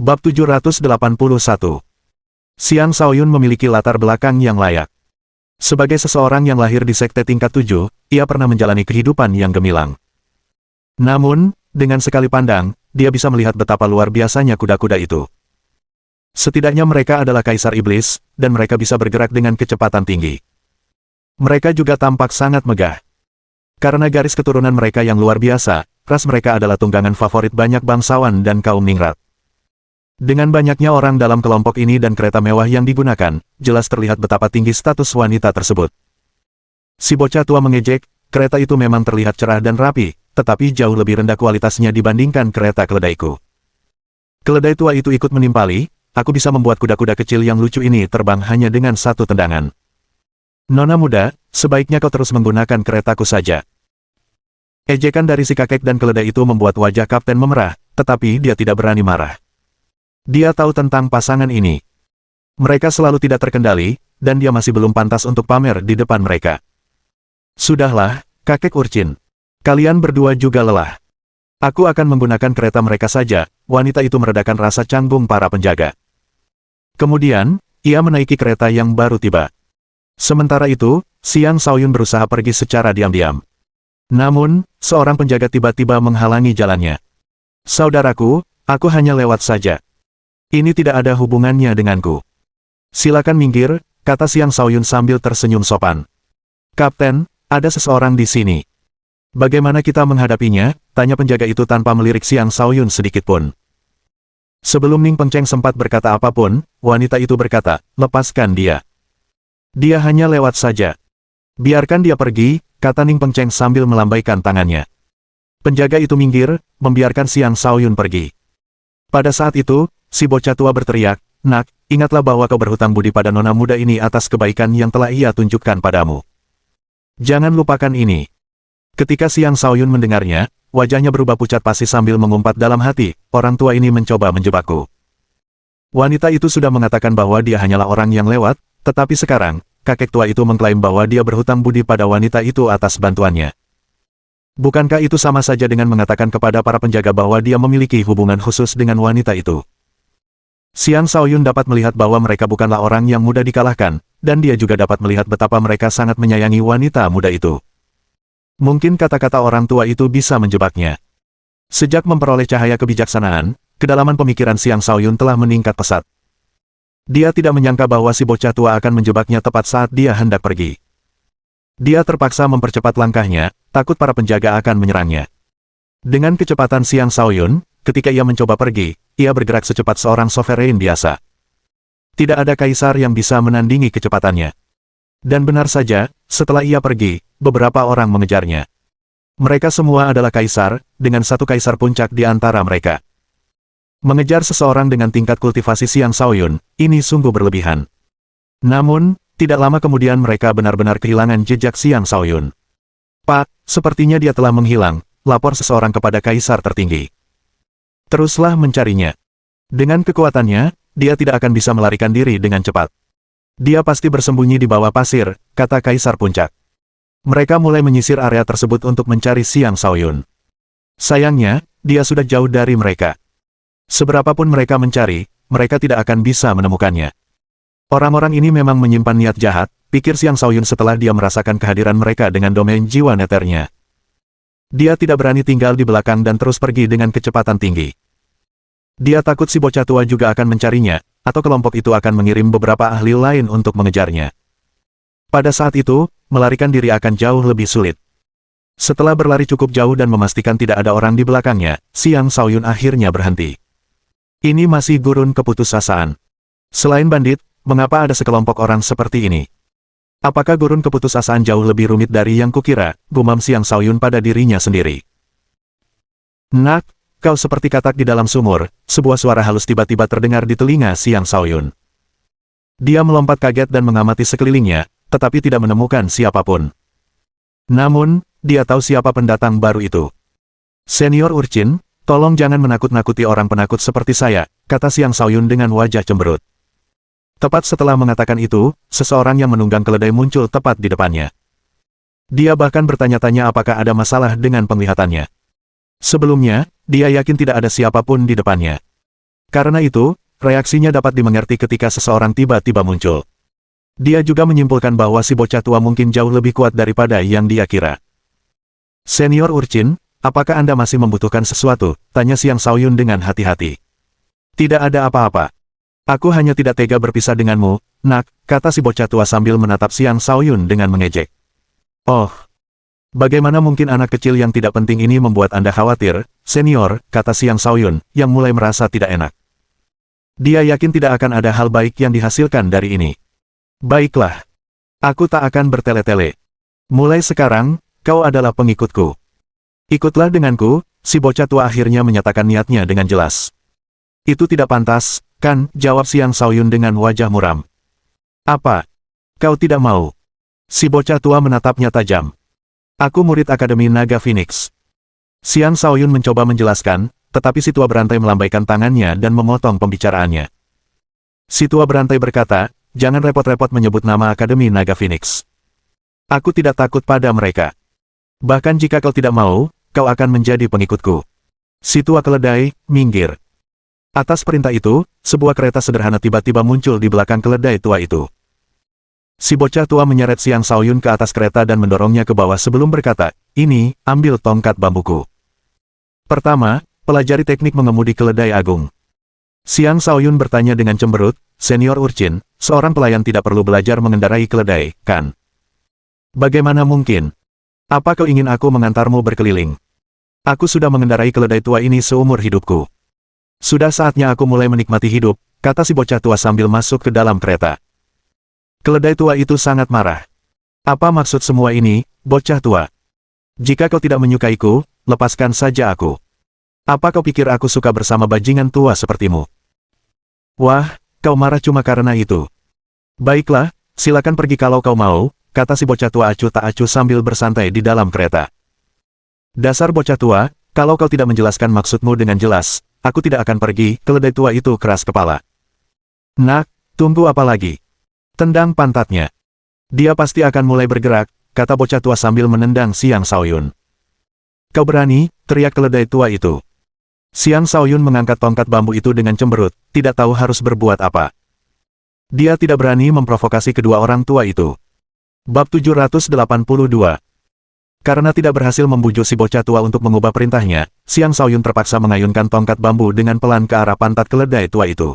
Bab 781. Xiang Shaoyun memiliki latar belakang yang layak. Sebagai seseorang yang lahir di sekte tingkat 7, ia pernah menjalani kehidupan yang gemilang. Namun, dengan sekali pandang, dia bisa melihat betapa luar biasanya kuda-kuda itu. Setidaknya mereka adalah kaisar iblis, dan mereka bisa bergerak dengan kecepatan tinggi. Mereka juga tampak sangat megah. Karena garis keturunan mereka yang luar biasa, ras mereka adalah tunggangan favorit banyak bangsawan dan kaum ningrat. Dengan banyaknya orang dalam kelompok ini dan kereta mewah yang digunakan, jelas terlihat betapa tinggi status wanita tersebut. Si bocah tua mengejek, kereta itu memang terlihat cerah dan rapi, tetapi jauh lebih rendah kualitasnya dibandingkan kereta keledaiku. Keledai tua itu ikut menimpali, aku bisa membuat kuda-kuda kecil yang lucu ini terbang hanya dengan satu tendangan. Nona muda, sebaiknya kau terus menggunakan keretaku saja. Ejekan dari si kakek dan keledai itu membuat wajah kapten memerah, tetapi dia tidak berani marah. Dia tahu tentang pasangan ini. Mereka selalu tidak terkendali, dan dia masih belum pantas untuk pamer di depan mereka. Sudahlah, kakek urchin. Kalian berdua juga lelah. Aku akan menggunakan kereta mereka saja. Wanita itu meredakan rasa canggung para penjaga. Kemudian, ia menaiki kereta yang baru tiba. Sementara itu, Xiang Shaoyun berusaha pergi secara diam-diam. Namun, seorang penjaga tiba-tiba menghalangi jalannya. Saudaraku, aku hanya lewat saja. Ini tidak ada hubungannya denganku. Silakan minggir, kata Xiang Shaoyun sambil tersenyum sopan. Kapten, ada seseorang di sini. Bagaimana kita menghadapinya? Tanya penjaga itu tanpa melirik Xiang Shaoyun sedikitpun. Sebelum Ning Pengcheng sempat berkata apapun, wanita itu berkata, lepaskan dia. Dia hanya lewat saja. Biarkan dia pergi, kata Ning Pengcheng sambil melambaikan tangannya. Penjaga itu minggir, membiarkan Xiang Shaoyun pergi. Pada saat itu, si bocah tua berteriak, "Nak, ingatlah bahwa kau berhutang budi pada nona muda ini atas kebaikan yang telah ia tunjukkan padamu. Jangan lupakan ini." Ketika Xiang Shaoyun mendengarnya, wajahnya berubah pucat pasi sambil mengumpat dalam hati, orang tua ini mencoba menjebakku. Wanita itu sudah mengatakan bahwa dia hanyalah orang yang lewat, tetapi sekarang, kakek tua itu mengklaim bahwa dia berhutang budi pada wanita itu atas bantuannya. Bukankah itu sama saja dengan mengatakan kepada para penjaga bahwa dia memiliki hubungan khusus dengan wanita itu? Xiang Shaoyun dapat melihat bahwa mereka bukanlah orang yang mudah dikalahkan, dan dia juga dapat melihat betapa mereka sangat menyayangi wanita muda itu. Mungkin kata-kata orang tua itu bisa menjebaknya. Sejak memperoleh cahaya kebijaksanaan, kedalaman pemikiran Xiang Shaoyun telah meningkat pesat. Dia tidak menyangka bahwa si bocah tua akan menjebaknya tepat saat dia hendak pergi. Dia terpaksa mempercepat langkahnya, takut para penjaga akan menyerangnya. Dengan kecepatan Xiang Shaoyun, ketika ia mencoba pergi, ia bergerak secepat seorang sovereign biasa. Tidak ada kaisar yang bisa menandingi kecepatannya. Dan benar saja, setelah ia pergi, beberapa orang mengejarnya. Mereka semua adalah kaisar, dengan satu kaisar puncak di antara mereka. Mengejar seseorang dengan tingkat kultivasi Xiang Shaoyun, ini sungguh berlebihan. Namun, tidak lama kemudian mereka benar-benar kehilangan jejak Xiang Shaoyun. Pak, sepertinya dia telah menghilang, lapor seseorang kepada kaisar tertinggi. Teruslah mencarinya. Dengan kekuatannya, dia tidak akan bisa melarikan diri dengan cepat. Dia pasti bersembunyi di bawah pasir, kata kaisar puncak. Mereka mulai menyisir area tersebut untuk mencari Xiang Shaoyun. Sayangnya, dia sudah jauh dari mereka. Seberapapun mereka mencari, mereka tidak akan bisa menemukannya. Orang-orang ini memang menyimpan niat jahat, pikir Xiang Shaoyun setelah dia merasakan kehadiran mereka dengan domain jiwa neternya. Dia tidak berani tinggal di belakang dan terus pergi dengan kecepatan tinggi. Dia takut si bocah tua juga akan mencarinya, atau kelompok itu akan mengirim beberapa ahli lain untuk mengejarnya. Pada saat itu, melarikan diri akan jauh lebih sulit. Setelah berlari cukup jauh dan memastikan tidak ada orang di belakangnya, Xiang Shaoyun akhirnya berhenti. Ini masih gurun keputusasaan. Selain bandit, mengapa ada sekelompok orang seperti ini? Apakah gurun keputusasaan jauh lebih rumit dari yang kukira, gumam Xiang Shaoyun pada dirinya sendiri. Nak, kau seperti katak di dalam sumur, sebuah suara halus tiba-tiba terdengar di telinga Xiang Shaoyun. Dia melompat kaget dan mengamati sekelilingnya, tetapi tidak menemukan siapapun. Namun, dia tahu siapa pendatang baru itu. Senior Urchin, tolong jangan menakut-nakuti orang penakut seperti saya, kata Xiang Shaoyun dengan wajah cemberut. Tepat setelah mengatakan itu, seseorang yang menunggang keledai muncul tepat di depannya. Dia bahkan bertanya-tanya apakah ada masalah dengan penglihatannya. Sebelumnya, dia yakin tidak ada siapapun di depannya. Karena itu, reaksinya dapat dimengerti ketika seseorang tiba-tiba muncul. Dia juga menyimpulkan bahwa si bocah tua mungkin jauh lebih kuat daripada yang dia kira. Senior Urchin, apakah Anda masih membutuhkan sesuatu? Tanya Xiang Shaoyun dengan hati-hati. Tidak ada apa-apa. Aku hanya tidak tega berpisah denganmu, nak, kata si bocah tua sambil menatap Xiang Shaoyun dengan mengejek. Oh, bagaimana mungkin anak kecil yang tidak penting ini membuat Anda khawatir, senior, kata Xiang Shaoyun, yang mulai merasa tidak enak. Dia yakin tidak akan ada hal baik yang dihasilkan dari ini. Baiklah. Aku tak akan bertele-tele. Mulai sekarang, kau adalah pengikutku. Ikutlah denganku, si bocah tua akhirnya menyatakan niatnya dengan jelas. Itu tidak pantas, kan, jawab Xiang Shaoyun dengan wajah muram. Apa? Kau tidak mau? Si bocah tua menatapnya tajam. Aku murid Akademi Naga Phoenix. Xiang Shaoyun mencoba menjelaskan, tetapi si tua berantai melambaikan tangannya dan memotong pembicaraannya. Si tua berantai berkata, jangan repot-repot menyebut nama Akademi Naga Phoenix. Aku tidak takut pada mereka. Bahkan jika kau tidak mau, kau akan menjadi pengikutku. Si tua keledai, minggir. Atas perintah itu, sebuah kereta sederhana tiba-tiba muncul di belakang keledai tua itu. Si bocah tua menyeret Xiang Shaoyun ke atas kereta dan mendorongnya ke bawah sebelum berkata, ini, ambil tongkat bambuku. Pertama, pelajari teknik mengemudi keledai agung. Xiang Shaoyun bertanya dengan cemberut, senior Urchin, seorang pelayan tidak perlu belajar mengendarai keledai, kan? Bagaimana mungkin? Apa kau ingin aku mengantarmu berkeliling? Aku sudah mengendarai keledai tua ini seumur hidupku. Sudah saatnya aku mulai menikmati hidup, kata si bocah tua sambil masuk ke dalam kereta. Keledai tua itu sangat marah. Apa maksud semua ini, bocah tua? Jika kau tidak menyukaiku, lepaskan saja aku. Apa kau pikir aku suka bersama bajingan tua sepertimu? Wah, kau marah cuma karena itu. Baiklah, silakan pergi kalau kau mau, kata si bocah tua acuh tak acuh sambil bersantai di dalam kereta. Dasar bocah tua, kalau kau tidak menjelaskan maksudmu dengan jelas, aku tidak akan pergi, keledai tua itu keras kepala. Nak, tunggu apa lagi? Tendang pantatnya. Dia pasti akan mulai bergerak, kata bocah tua sambil menendang Xiang Shaoyun. Kau berani, teriak keledai tua itu. Xiang Shaoyun mengangkat tongkat bambu itu dengan cemberut, tidak tahu harus berbuat apa. Dia tidak berani memprovokasi kedua orang tua itu. Bab 782. Karena tidak berhasil membujuk si bocah tua untuk mengubah perintahnya, Xiang Shaoyun terpaksa mengayunkan tongkat bambu dengan pelan ke arah pantat keledai tua itu.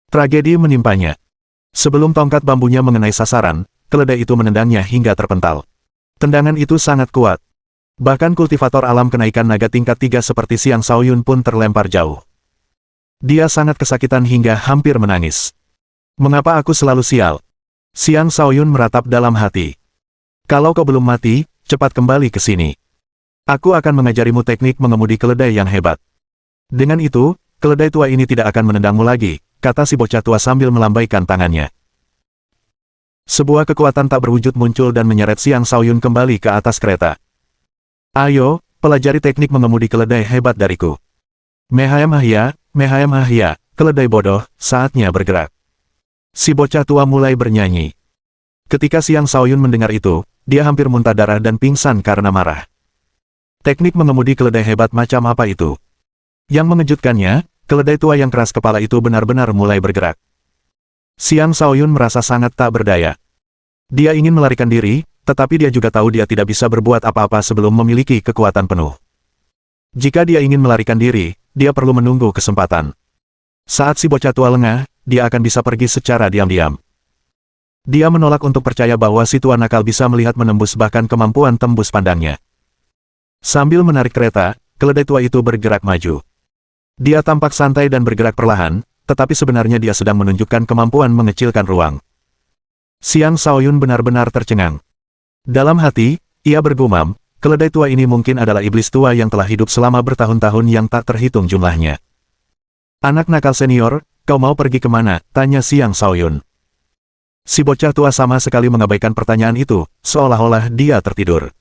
Tragedi menimpanya. Sebelum tongkat bambunya mengenai sasaran, keledai itu menendangnya hingga terpental. Tendangan itu sangat kuat. Bahkan kultivator alam kenaikan naga tingkat 3 seperti Xiang Shaoyun pun terlempar jauh. Dia sangat kesakitan hingga hampir menangis. Mengapa aku selalu sial? Xiang Shaoyun meratap dalam hati. Kalau kau belum mati, cepat kembali ke sini. Aku akan mengajarimu teknik mengemudi keledai yang hebat. Dengan itu, keledai tua ini tidak akan menendangmu lagi, kata si bocah tua sambil melambaikan tangannya. Sebuah kekuatan tak berwujud muncul dan menyeret Xiang Shaoyun kembali ke atas kereta. Ayo, pelajari teknik mengemudi keledai hebat dariku. Mehaya, keledai bodoh, saatnya bergerak. Si bocah tua mulai bernyanyi. Ketika Xiang Shaoyun mendengar itu, dia hampir muntah darah dan pingsan karena marah. Teknik mengemudi keledai hebat macam apa itu? Yang mengejutkannya, keledai tua yang keras kepala itu benar-benar mulai bergerak. Xiang Shaoyun merasa sangat tak berdaya. Dia ingin melarikan diri, tetapi dia juga tahu dia tidak bisa berbuat apa-apa sebelum memiliki kekuatan penuh. Jika dia ingin melarikan diri, dia perlu menunggu kesempatan. Saat si bocah tua lengah, dia akan bisa pergi secara diam-diam. Dia menolak untuk percaya bahwa si tua nakal bisa melihat menembus bahkan kemampuan tembus pandangnya. Sambil menarik kereta, keledai tua itu bergerak maju. Dia tampak santai dan bergerak perlahan, tetapi sebenarnya dia sedang menunjukkan kemampuan mengecilkan ruang. Xiang Shaoyun benar-benar tercengang. Dalam hati, ia bergumam, keledai tua ini mungkin adalah iblis tua yang telah hidup selama bertahun-tahun yang tak terhitung jumlahnya. Anak nakal senior, kau mau pergi kemana? Tanya Xiang Shaoyun. Si bocah tua sama sekali mengabaikan pertanyaan itu, seolah-olah dia tertidur.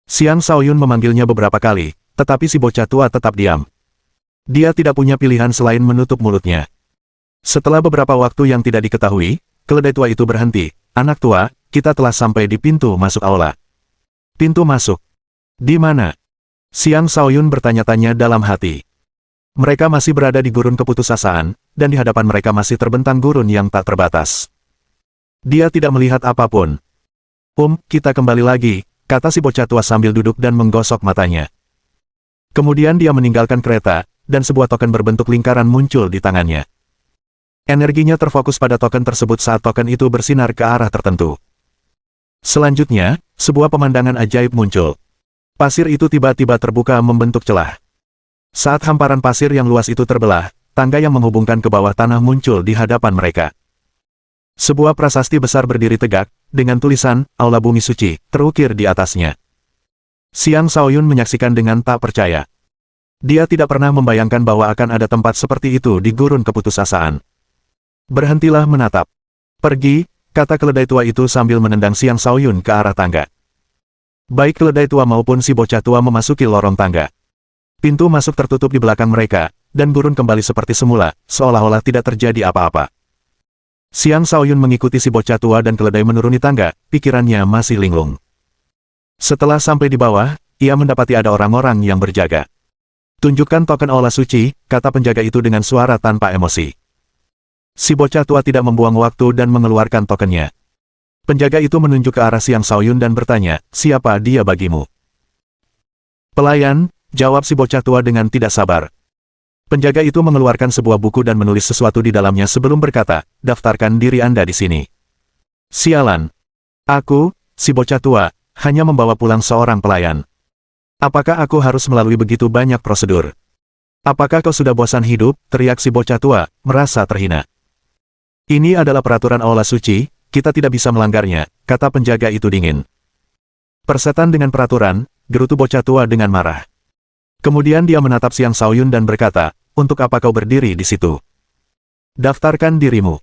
Xiang Shaoyun memanggilnya beberapa kali, tetapi si bocah tua tetap diam. Dia tidak punya pilihan selain menutup mulutnya. Setelah beberapa waktu yang tidak diketahui, keledai tua itu berhenti. Anak tua, kita telah sampai di pintu masuk aula. Pintu masuk? Di mana? Xiang Shaoyun bertanya-tanya dalam hati. Mereka masih berada di gurun keputusasaan, dan di hadapan mereka masih terbentang gurun yang tak terbatas. Dia tidak melihat apapun. Kita kembali lagi, kata si bocah tua sambil duduk dan menggosok matanya. Kemudian dia meninggalkan kereta, dan sebuah token berbentuk lingkaran muncul di tangannya. Energinya terfokus pada token tersebut saat token itu bersinar ke arah tertentu. Selanjutnya, sebuah pemandangan ajaib muncul. Pasir itu tiba-tiba terbuka membentuk celah. Saat hamparan pasir yang luas itu terbelah, tangga yang menghubungkan ke bawah tanah muncul di hadapan mereka. Sebuah prasasti besar berdiri tegak, dengan tulisan, Aula Bumi Suci, terukir di atasnya. Xiang Shaoyun menyaksikan dengan tak percaya. Dia tidak pernah membayangkan bahwa akan ada tempat seperti itu di gurun keputusasaan. Berhentilah menatap. Pergi, kata keledai tua itu sambil menendang Xiang Shaoyun ke arah tangga. Baik keledai tua maupun si bocah tua memasuki lorong tangga. Pintu masuk tertutup di belakang mereka, dan gurun kembali seperti semula, seolah-olah tidak terjadi apa-apa. Xiang Shaoyun mengikuti si bocah tua dan keledai menuruni tangga, pikirannya masih linglung. Setelah sampai di bawah, ia mendapati ada orang-orang yang berjaga. Tunjukkan token aula suci, kata penjaga itu dengan suara tanpa emosi. Si bocah tua tidak membuang waktu dan mengeluarkan tokennya. Penjaga itu menunjuk ke arah Xiang Shaoyun dan bertanya, siapa dia bagimu? Pelayan, jawab si bocah tua dengan tidak sabar. Penjaga itu mengeluarkan sebuah buku dan menulis sesuatu di dalamnya sebelum berkata, daftarkan diri Anda di sini. Sialan. Aku, si bocah tua, hanya membawa pulang seorang pelayan. Apakah aku harus melalui begitu banyak prosedur? Apakah kau sudah bosan hidup? Teriak si bocah tua, merasa terhina. Ini adalah peraturan aula suci, kita tidak bisa melanggarnya, kata penjaga itu dingin. Persetan dengan peraturan, gerutu bocah tua dengan marah. Kemudian dia menatap Xiang Shaoyun dan berkata, untuk apa kau berdiri di situ? Daftarkan dirimu.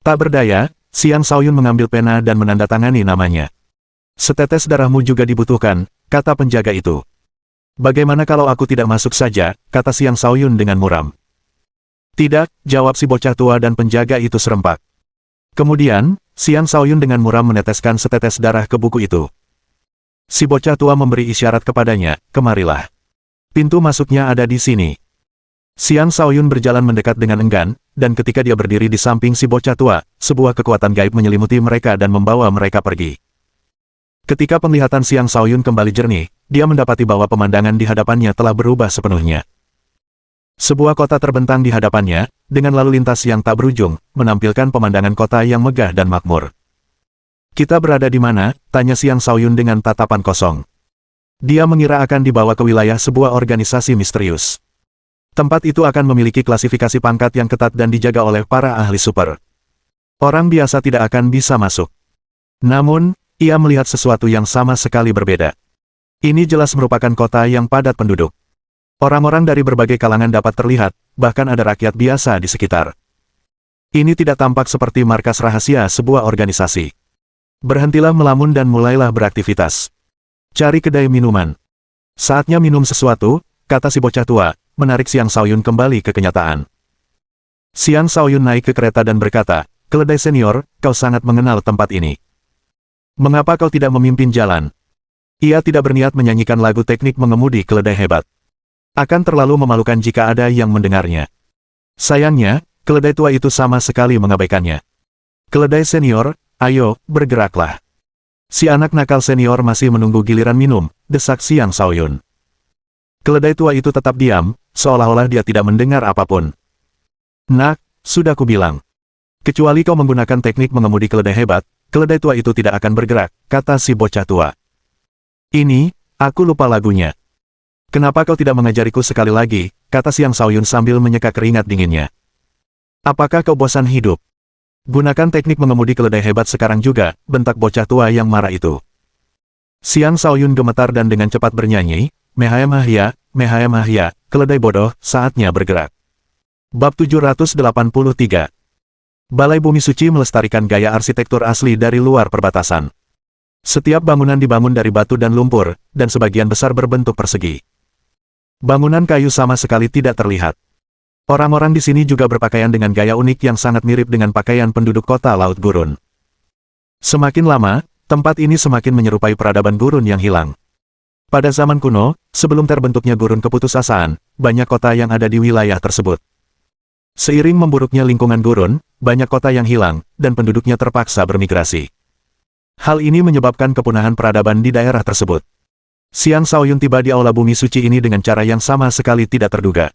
Tak berdaya, Xiang Shaoyun mengambil pena dan menandatangani namanya. Setetes darahmu juga dibutuhkan, kata penjaga itu. Bagaimana kalau aku tidak masuk saja, kata Xiang Shaoyun dengan muram. Tidak, jawab si bocah tua dan penjaga itu serempak. Kemudian, Xiang Shaoyun dengan muram meneteskan setetes darah ke buku itu. Si bocah tua memberi isyarat kepadanya, kemarilah. Pintu masuknya ada di sini. Xiang Shaoyun berjalan mendekat dengan enggan, dan ketika dia berdiri di samping si bocah tua, sebuah kekuatan gaib menyelimuti mereka dan membawa mereka pergi. Ketika penglihatan Xiang Shaoyun kembali jernih, dia mendapati bahwa pemandangan di hadapannya telah berubah sepenuhnya. Sebuah kota terbentang di hadapannya, dengan lalu lintas yang tak berujung, menampilkan pemandangan kota yang megah dan makmur. Kita berada di mana? Tanya Xiang Shaoyun dengan tatapan kosong. Dia mengira akan dibawa ke wilayah sebuah organisasi misterius. Tempat itu akan memiliki klasifikasi pangkat yang ketat dan dijaga oleh para ahli super. Orang biasa tidak akan bisa masuk. Namun, ia melihat sesuatu yang sama sekali berbeda. Ini jelas merupakan kota yang padat penduduk. Orang-orang dari berbagai kalangan dapat terlihat, bahkan ada rakyat biasa di sekitar. Ini tidak tampak seperti markas rahasia sebuah organisasi. Berhentilah melamun dan mulailah beraktivitas. Cari kedai minuman. Saatnya minum sesuatu, kata si bocah tua, menarik Xiang Shaoyun kembali ke kenyataan. Xiang Shaoyun naik ke kereta dan berkata, keledai senior, kau sangat mengenal tempat ini. Mengapa kau tidak memimpin jalan? Ia tidak berniat menyanyikan lagu teknik mengemudi keledai hebat. Akan terlalu memalukan jika ada yang mendengarnya. Sayangnya, keledai tua itu sama sekali mengabaikannya. Keledai senior, ayo, bergeraklah. Si anak nakal senior masih menunggu giliran minum, desak Xiang Shaoyun. Keledai tua itu tetap diam, seolah-olah dia tidak mendengar apapun. Nak, sudah kubilang. Kecuali kau menggunakan teknik mengemudi keledai hebat, keledai tua itu tidak akan bergerak, kata si bocah tua. Ini, aku lupa lagunya. Kenapa kau tidak mengajariku sekali lagi, kata Xiang Shaoyun sambil menyeka keringat dinginnya. Apakah kau bosan hidup? Gunakan teknik mengemudi keledai hebat sekarang juga, bentak bocah tua yang marah itu. Xiang Shaoyun gemetar dan dengan cepat bernyanyi, Mehaya Mahya, keledai bodoh, saatnya bergerak. Bab 783. Balai Bumi Suci melestarikan gaya arsitektur asli dari luar perbatasan. Setiap bangunan dibangun dari batu dan lumpur, dan sebagian besar berbentuk persegi. Bangunan kayu sama sekali tidak terlihat. Orang-orang di sini juga berpakaian dengan gaya unik yang sangat mirip dengan pakaian penduduk kota Laut Gurun. Semakin lama, tempat ini semakin menyerupai peradaban gurun yang hilang. Pada zaman kuno, sebelum terbentuknya gurun keputusasaan, banyak kota yang ada di wilayah tersebut. Seiring memburuknya lingkungan gurun, banyak kota yang hilang, dan penduduknya terpaksa bermigrasi. Hal ini menyebabkan kepunahan peradaban di daerah tersebut. Xiang Shaoyun tiba di aula bumi suci ini dengan cara yang sama sekali tidak terduga.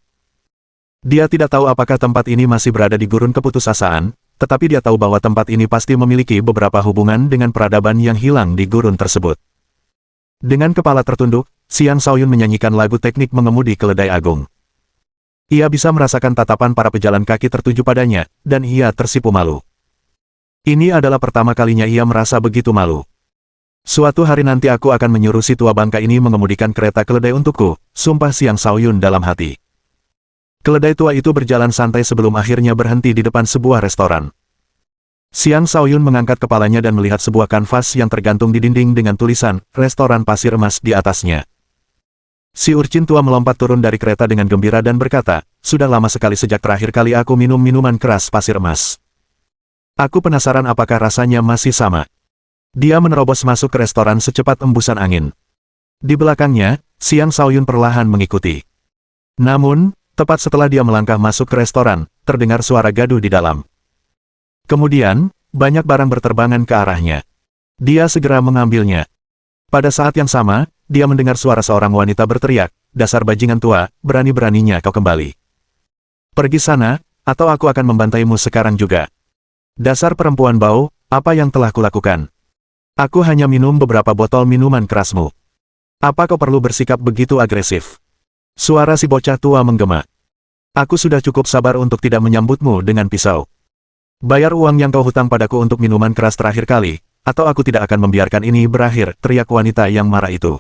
Dia tidak tahu apakah tempat ini masih berada di gurun keputusasaan, tetapi dia tahu bahwa tempat ini pasti memiliki beberapa hubungan dengan peradaban yang hilang di gurun tersebut. Dengan kepala tertunduk, Xiang Shaoyun menyanyikan lagu teknik mengemudi keledai agung. Ia bisa merasakan tatapan para pejalan kaki tertuju padanya, dan ia tersipu malu. Ini adalah pertama kalinya ia merasa begitu malu. Suatu hari nanti aku akan menyuruh si tua bangka ini mengemudikan kereta keledai untukku, sumpah Xiang Shaoyun dalam hati. Keledai tua itu berjalan santai sebelum akhirnya berhenti di depan sebuah restoran. Xiang Shaoyun mengangkat kepalanya dan melihat sebuah kanvas yang tergantung di dinding dengan tulisan, Restoran Pasir Emas di atasnya. Si urchin tua melompat turun dari kereta dengan gembira dan berkata, sudah lama sekali sejak terakhir kali aku minum minuman keras pasir emas. Aku penasaran apakah rasanya masih sama. Dia menerobos masuk ke restoran secepat embusan angin. Di belakangnya, Xiang Shaoyun perlahan mengikuti. Namun, tepat setelah dia melangkah masuk ke restoran, terdengar suara gaduh di dalam. Kemudian, banyak barang berterbangan ke arahnya. Dia segera mengambilnya. Pada saat yang sama, dia mendengar suara seorang wanita berteriak, dasar bajingan tua, berani-beraninya kau kembali. Pergi sana, atau aku akan membantaimu sekarang juga. Dasar perempuan bau, apa yang telah kulakukan? Aku hanya minum beberapa botol minuman kerasmu. Apa kau perlu bersikap begitu agresif? Suara si bocah tua menggema. Aku sudah cukup sabar untuk tidak menyambutmu dengan pisau. Bayar uang yang kau hutang padaku untuk minuman keras terakhir kali, atau aku tidak akan membiarkan ini berakhir, teriak wanita yang marah itu.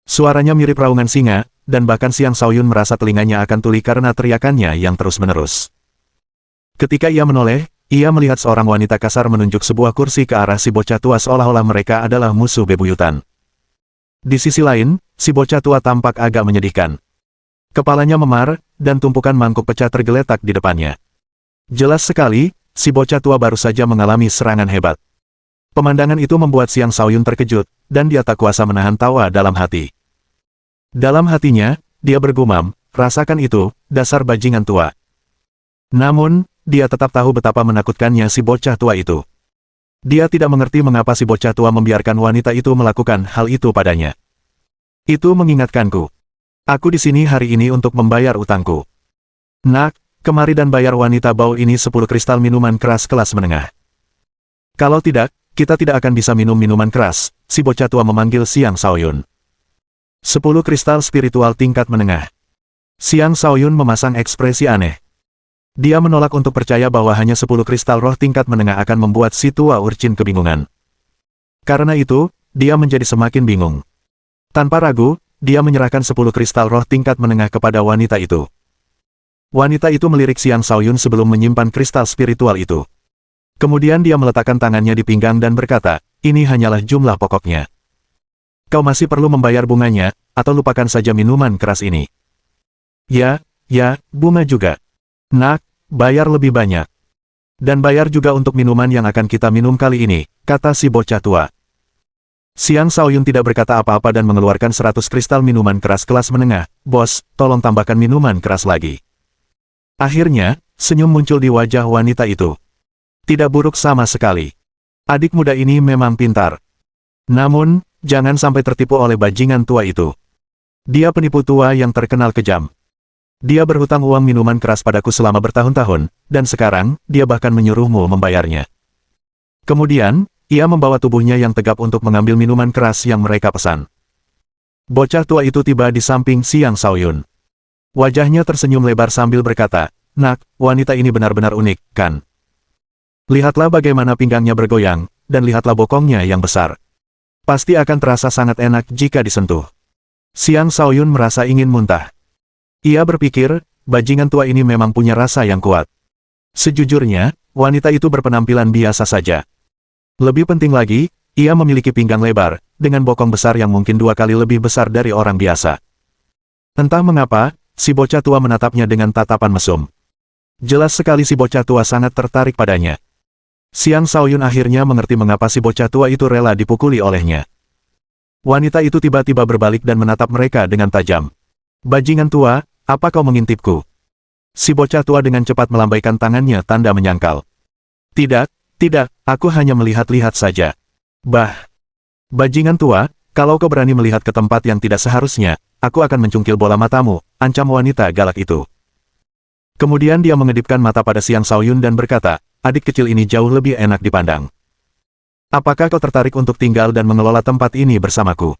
Suaranya mirip raungan singa, dan bahkan Xiang Shaoyun merasa telinganya akan tuli karena teriakannya yang terus-menerus. Ketika ia menoleh, ia melihat seorang wanita kasar menunjuk sebuah kursi ke arah si bocah tua seolah-olah mereka adalah musuh bebuyutan. Di sisi lain, si bocah tua tampak agak menyedihkan. Kepalanya memar, dan tumpukan mangkuk pecah tergeletak di depannya. Jelas sekali, si bocah tua baru saja mengalami serangan hebat. Pemandangan itu membuat Xiang Shaoyun terkejut, dan dia tak kuasa menahan tawa dalam hati. Dalam hatinya, dia bergumam, rasakan itu, dasar bajingan tua. Namun, dia tetap tahu betapa menakutkannya si bocah tua itu. Dia tidak mengerti mengapa si bocah tua membiarkan wanita itu melakukan hal itu padanya. Itu mengingatkanku. Aku di sini hari ini untuk membayar utangku. Nak, kemari dan bayar wanita bau ini 10 kristal minuman keras kelas menengah. Kalau tidak, kita tidak akan bisa minum minuman keras, si bocah tua memanggil Xiang Shaoyun. 10 kristal spiritual tingkat menengah. Xiang Shaoyun memasang ekspresi aneh. Dia menolak untuk percaya bahwa hanya 10 kristal roh tingkat menengah akan membuat si tua urchin kebingungan. Karena itu, dia menjadi semakin bingung. Tanpa ragu, dia menyerahkan 10 kristal roh tingkat menengah kepada wanita itu. Wanita itu melirik Xiang Shaoyun sebelum menyimpan kristal spiritual itu. Kemudian dia meletakkan tangannya di pinggang dan berkata, ini hanyalah jumlah pokoknya. Kau masih perlu membayar bunganya, atau lupakan saja minuman keras ini. Ya, bunga juga. Nak, bayar lebih banyak. Dan bayar juga untuk minuman yang akan kita minum kali ini, kata si bocah tua. Xiang Shaoyun tidak berkata apa-apa dan mengeluarkan 100 kristal minuman keras kelas menengah. Bos, tolong tambahkan minuman keras lagi. Akhirnya, senyum muncul di wajah wanita itu. Tidak buruk sama sekali. Adik muda ini memang pintar. Namun, jangan sampai tertipu oleh bajingan tua itu. Dia penipu tua yang terkenal kejam. Dia berhutang uang minuman keras padaku selama bertahun-tahun, dan sekarang, dia bahkan menyuruhmu membayarnya. Kemudian, ia membawa tubuhnya yang tegap untuk mengambil minuman keras yang mereka pesan. Bocah tua itu tiba di samping Xiang Shaoyun. Wajahnya tersenyum lebar sambil berkata, nak, wanita ini benar-benar unik, kan? Lihatlah bagaimana pinggangnya bergoyang, dan lihatlah bokongnya yang besar. Pasti akan terasa sangat enak jika disentuh. Xiang Shaoyun merasa ingin muntah. Ia berpikir, bajingan tua ini memang punya rasa yang kuat. Sejujurnya, wanita itu berpenampilan biasa saja. Lebih penting lagi, ia memiliki pinggang lebar, dengan bokong besar yang mungkin 2 kali lebih besar dari orang biasa. Entah mengapa, si bocah tua menatapnya dengan tatapan mesum. Jelas sekali si bocah tua sangat tertarik padanya. Xiang Shaoyun akhirnya mengerti mengapa si bocah tua itu rela dipukuli olehnya. Wanita itu tiba-tiba berbalik dan menatap mereka dengan tajam. Bajingan tua, apa kau mengintipku? Si bocah tua dengan cepat melambaikan tangannya tanda menyangkal. Tidak, tidak, aku hanya melihat-lihat saja. Bah! Bajingan tua, kalau kau berani melihat ke tempat yang tidak seharusnya, aku akan mencungkil bola matamu, ancam wanita galak itu. Kemudian dia mengedipkan mata pada Xiang Shaoyun dan berkata, adik kecil ini jauh lebih enak dipandang. Apakah kau tertarik untuk tinggal dan mengelola tempat ini bersamaku?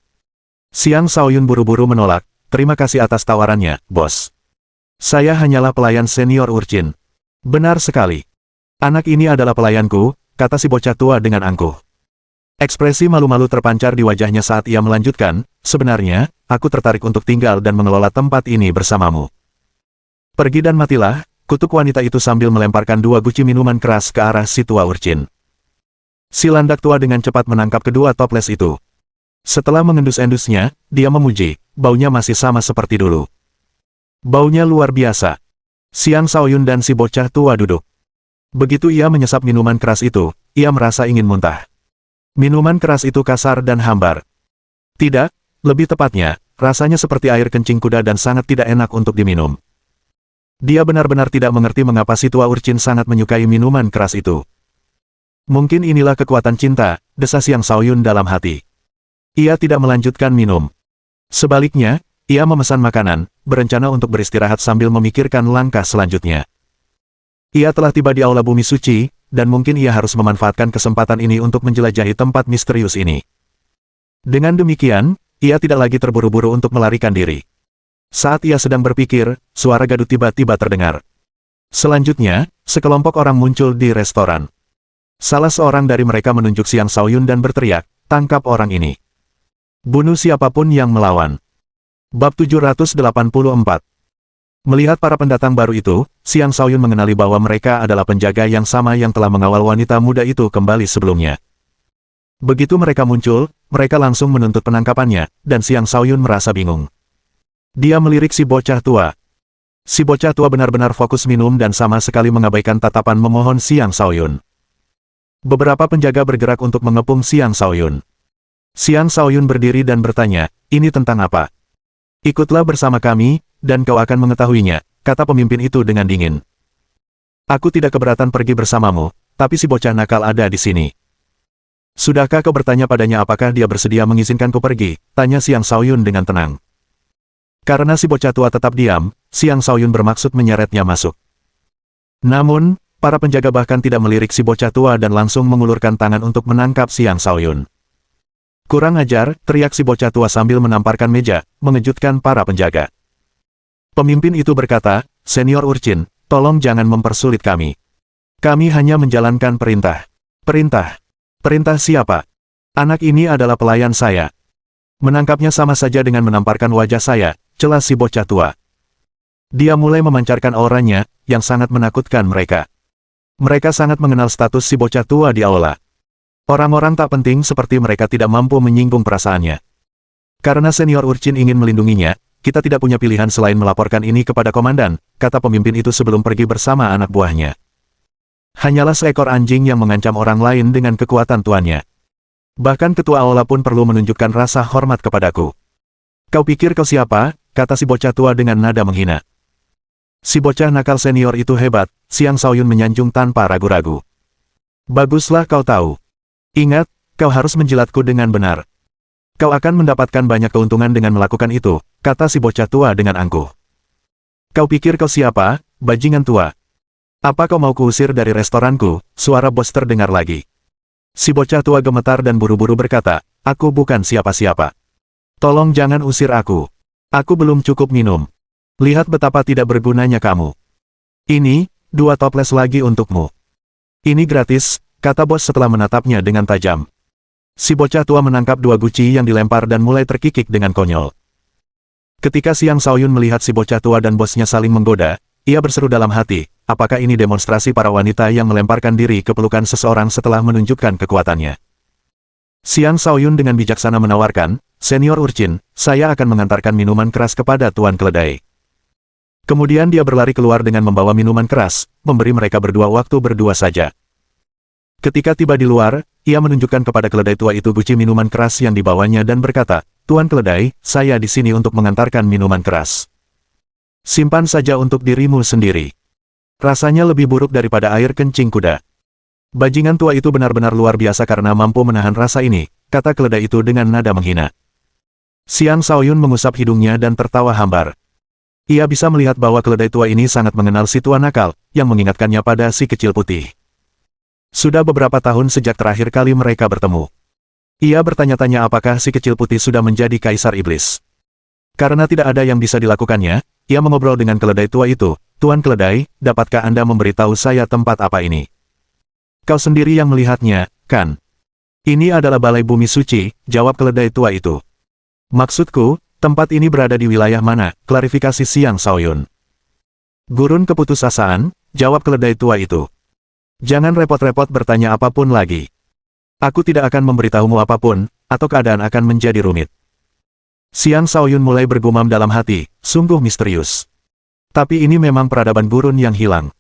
Xiang Shaoyun buru-buru menolak, terima kasih atas tawarannya, bos. Saya hanyalah pelayan senior Urchin. Benar sekali. Anak ini adalah pelayanku, kata si bocah tua dengan angkuh. Ekspresi malu-malu terpancar di wajahnya saat ia melanjutkan, sebenarnya, aku tertarik untuk tinggal dan mengelola tempat ini bersamamu. Pergi dan matilah, kutuk wanita itu sambil melemparkan 2 guci minuman keras ke arah si tua Urchin. Si landak tua dengan cepat menangkap kedua toples itu. Setelah mengendus-endusnya, dia memuji, baunya masih sama seperti dulu. Baunya luar biasa. Xiang Shaoyun dan si bocah tua duduk. Begitu ia menyesap minuman keras itu, ia merasa ingin muntah. Minuman keras itu kasar dan hambar. Tidak, lebih tepatnya, rasanya seperti air kencing kuda dan sangat tidak enak untuk diminum. Dia benar-benar tidak mengerti mengapa si tua Urchin sangat menyukai minuman keras itu. Mungkin inilah kekuatan cinta, desas Xiang Shaoyun dalam hati. Ia tidak melanjutkan minum. Sebaliknya, ia memesan makanan, berencana untuk beristirahat sambil memikirkan langkah selanjutnya. Ia telah tiba di aula bumi suci, dan mungkin ia harus memanfaatkan kesempatan ini untuk menjelajahi tempat misterius ini. Dengan demikian, ia tidak lagi terburu-buru untuk melarikan diri. Saat ia sedang berpikir, suara gaduh tiba-tiba terdengar. Selanjutnya, sekelompok orang muncul di restoran. Salah seorang dari mereka menunjuk Xiang Shaoyun dan berteriak, tangkap orang ini. Bunuh siapapun yang melawan. Bab 784. Melihat para pendatang baru itu, Xiang Shaoyun mengenali bahwa mereka adalah penjaga yang sama yang telah mengawal wanita muda itu kembali sebelumnya. Begitu mereka muncul, mereka langsung menuntut penangkapannya, dan Xiang Shaoyun merasa bingung. Dia melirik si bocah tua. Si bocah tua benar-benar fokus minum dan sama sekali mengabaikan tatapan memohon Xiang Shaoyun. Beberapa penjaga bergerak untuk mengepung Xiang Shaoyun. Xiang Shaoyun berdiri dan bertanya, ini tentang apa? Ikutlah bersama kami, dan kau akan mengetahuinya, kata pemimpin itu dengan dingin. Aku tidak keberatan pergi bersamamu, tapi si bocah nakal ada di sini. Sudahkah kau bertanya padanya apakah dia bersedia mengizinkanku pergi? Tanya Xiang Shaoyun dengan tenang. Karena si bocah tua tetap diam, Xiang Shaoyun bermaksud menyeretnya masuk. Namun, para penjaga bahkan tidak melirik si bocah tua dan langsung mengulurkan tangan untuk menangkap Xiang Shaoyun. Kurang ajar, teriak si bocah tua sambil menamparkan meja, mengejutkan para penjaga. Pemimpin itu berkata, Senior Urchin, tolong jangan mempersulit kami. Kami hanya menjalankan perintah. Perintah? Perintah siapa? Anak ini adalah pelayan saya. Menangkapnya sama saja dengan menamparkan wajah saya, celah si bocah tua. Dia mulai memancarkan auranya, yang sangat menakutkan mereka. Mereka sangat mengenal status si bocah tua di aula. Orang-orang tak penting seperti mereka tidak mampu menyinggung perasaannya. Karena senior Urchin ingin melindunginya, kita tidak punya pilihan selain melaporkan ini kepada komandan, kata pemimpin itu sebelum pergi bersama anak buahnya. Hanyalah seekor anjing yang mengancam orang lain dengan kekuatan tuannya. Bahkan ketua aula pun perlu menunjukkan rasa hormat kepadaku. Kau pikir kau siapa? Kata si bocah tua dengan nada menghina. Si bocah nakal senior itu hebat, Xiang Shaoyun menyanjung tanpa ragu-ragu. Baguslah kau tahu. Ingat, kau harus menjilatku dengan benar. Kau akan mendapatkan banyak keuntungan dengan melakukan itu, kata si bocah tua dengan angkuh. Kau pikir kau siapa, bajingan tua? Apa kau mau kuusir dari restoranku? Suara bos terdengar lagi. Si bocah tua gemetar dan buru-buru berkata, aku bukan siapa-siapa. Tolong jangan usir aku. Aku belum cukup minum. Lihat betapa tidak bergunanya kamu. Ini, 2 toples lagi untukmu. Ini gratis, kata bos setelah menatapnya dengan tajam. Si bocah tua menangkap 2 guci yang dilempar dan mulai terkikik dengan konyol. Ketika Xiang Shaoyun melihat si bocah tua dan bosnya saling menggoda, ia berseru dalam hati, apakah ini demonstrasi para wanita yang melemparkan diri ke pelukan seseorang setelah menunjukkan kekuatannya? Xiang Shaoyun dengan bijaksana menawarkan, Senior Urchin, saya akan mengantarkan minuman keras kepada Tuan Keledai. Kemudian dia berlari keluar dengan membawa minuman keras, memberi mereka berdua waktu berdua saja. Ketika tiba di luar, ia menunjukkan kepada keledai tua itu guci minuman keras yang dibawanya dan berkata, "Tuan keledai, saya di sini untuk mengantarkan minuman keras. Simpan saja untuk dirimu sendiri. Rasanya lebih buruk daripada air kencing kuda." Bajingan tua itu benar-benar luar biasa karena mampu menahan rasa ini, kata keledai itu dengan nada menghina. Xiang Shaoyun mengusap hidungnya dan tertawa hambar. Ia bisa melihat bahwa keledai tua ini sangat mengenal si tua nakal, yang mengingatkannya pada si kecil putih. Sudah beberapa tahun sejak terakhir kali mereka bertemu. Ia bertanya-tanya apakah si kecil putih sudah menjadi kaisar iblis. Karena tidak ada yang bisa dilakukannya, ia mengobrol dengan keledai tua itu, "Tuan keledai, dapatkah Anda memberitahu saya tempat apa ini?" "Kau sendiri yang melihatnya, kan?" "Ini adalah balai bumi suci," jawab keledai tua itu. "Maksudku, tempat ini berada di wilayah mana?" klarifikasi Xiang Shaoyun. "Gurun keputusasaan," jawab keledai tua itu. "Jangan repot-repot bertanya apapun lagi. Aku tidak akan memberitahumu apapun, atau keadaan akan menjadi rumit." Xiang Shaoyun mulai bergumam dalam hati, sungguh misterius. Tapi ini memang peradaban gurun yang hilang.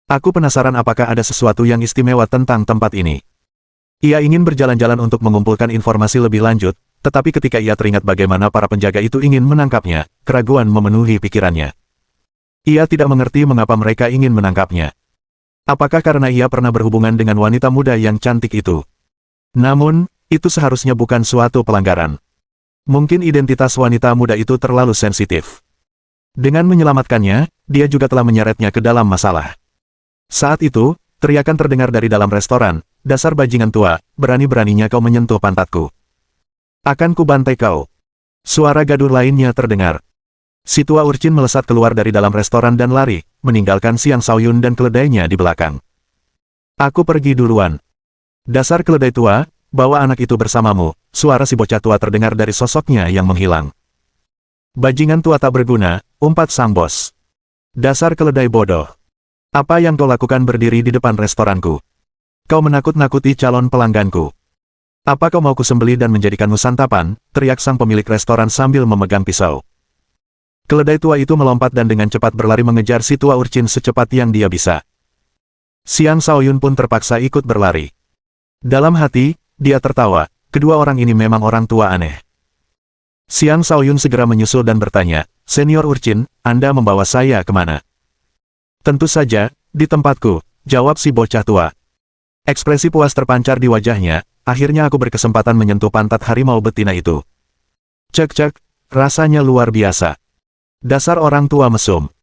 Aku penasaran apakah ada sesuatu yang istimewa tentang tempat ini. Ia ingin berjalan-jalan untuk mengumpulkan informasi lebih lanjut, tetapi ketika ia teringat bagaimana para penjaga itu ingin menangkapnya, keraguan memenuhi pikirannya. Ia tidak mengerti mengapa mereka ingin menangkapnya. Apakah karena ia pernah berhubungan dengan wanita muda yang cantik itu? Namun, itu seharusnya bukan suatu pelanggaran. Mungkin identitas wanita muda itu terlalu sensitif. Dengan menyelamatkannya, dia juga telah menyeretnya ke dalam masalah. Saat itu, teriakan terdengar dari dalam restoran, "Dasar bajingan tua, berani-beraninya kau menyentuh pantatku. Akan kubantai kau." Suara gaduh lainnya terdengar. Si tua urchin melesat keluar dari dalam restoran dan lari, meninggalkan Xiang Shaoyun dan keledainya di belakang. "Aku pergi duluan." "Dasar keledai tua, bawa anak itu bersamamu," suara si bocah tua terdengar dari sosoknya yang menghilang. "Bajingan tua tak berguna," umpat sang bos. "Dasar keledai bodoh. Apa yang kau lakukan berdiri di depan restoranku? Kau menakut-nakuti calon pelangganku. Apa kau mau kusembelih dan menjadikanmu santapan?" teriak sang pemilik restoran sambil memegang pisau. Keledai tua itu melompat dan dengan cepat berlari mengejar si tua urchin secepat yang dia bisa. Xiang Shaoyun pun terpaksa ikut berlari. Dalam hati, dia tertawa, kedua orang ini memang orang tua aneh. Xiang Shaoyun segera menyusul dan bertanya, "Senior urchin, Anda membawa saya kemana?" "Tentu saja, di tempatku," jawab si bocah tua. Ekspresi puas terpancar di wajahnya, "Akhirnya aku berkesempatan menyentuh pantat harimau betina itu. Cek-cek, rasanya luar biasa. Dasar orang tua mesum."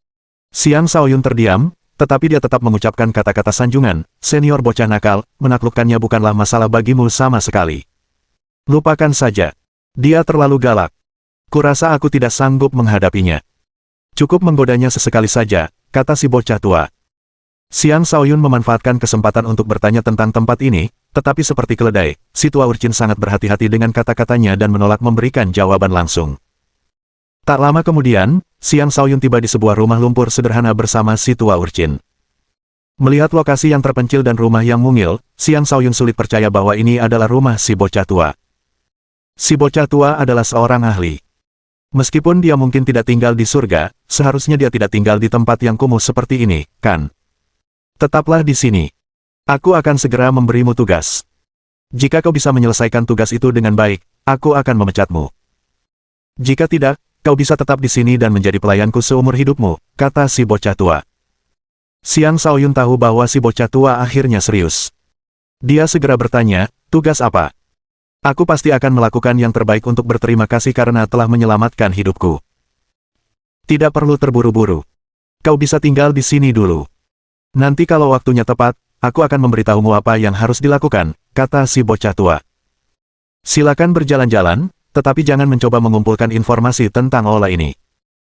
Xiang Shaoyun terdiam, tetapi dia tetap mengucapkan kata-kata sanjungan, "Senior bocah nakal, menaklukkannya bukanlah masalah bagimu sama sekali. Lupakan saja. Dia terlalu galak. Kurasa aku tidak sanggup menghadapinya. Cukup menggodanya sesekali saja," kata si bocah tua. Xiang Shaoyun memanfaatkan kesempatan untuk bertanya tentang tempat ini, tetapi seperti keledai, si tua urchin sangat berhati-hati dengan kata-katanya dan menolak memberikan jawaban langsung. Tak lama kemudian, Xiang Shaoyun tiba di sebuah rumah lumpur sederhana bersama si tua urchin. Melihat lokasi yang terpencil dan rumah yang mungil, Xiang Shaoyun sulit percaya bahwa ini adalah rumah si bocah tua. Si bocah tua adalah seorang ahli. Meskipun dia mungkin tidak tinggal di surga, seharusnya dia tidak tinggal di tempat yang kumuh seperti ini, kan? "Tetaplah di sini. Aku akan segera memberimu tugas. Jika kau bisa menyelesaikan tugas itu dengan baik, aku akan memecatmu. Jika tidak, kau bisa tetap di sini dan menjadi pelayanku seumur hidupmu," kata si bocah tua. Xiang Shaoyun tahu bahwa si bocah tua akhirnya serius. Dia segera bertanya, "Tugas apa?" "Aku pasti akan melakukan yang terbaik untuk berterima kasih karena telah menyelamatkan hidupku." "Tidak perlu terburu-buru. Kau bisa tinggal di sini dulu. Nanti kalau waktunya tepat, aku akan memberitahumu apa yang harus dilakukan," kata si bocah tua. "Silakan berjalan-jalan, tetapi jangan mencoba mengumpulkan informasi tentang olah ini.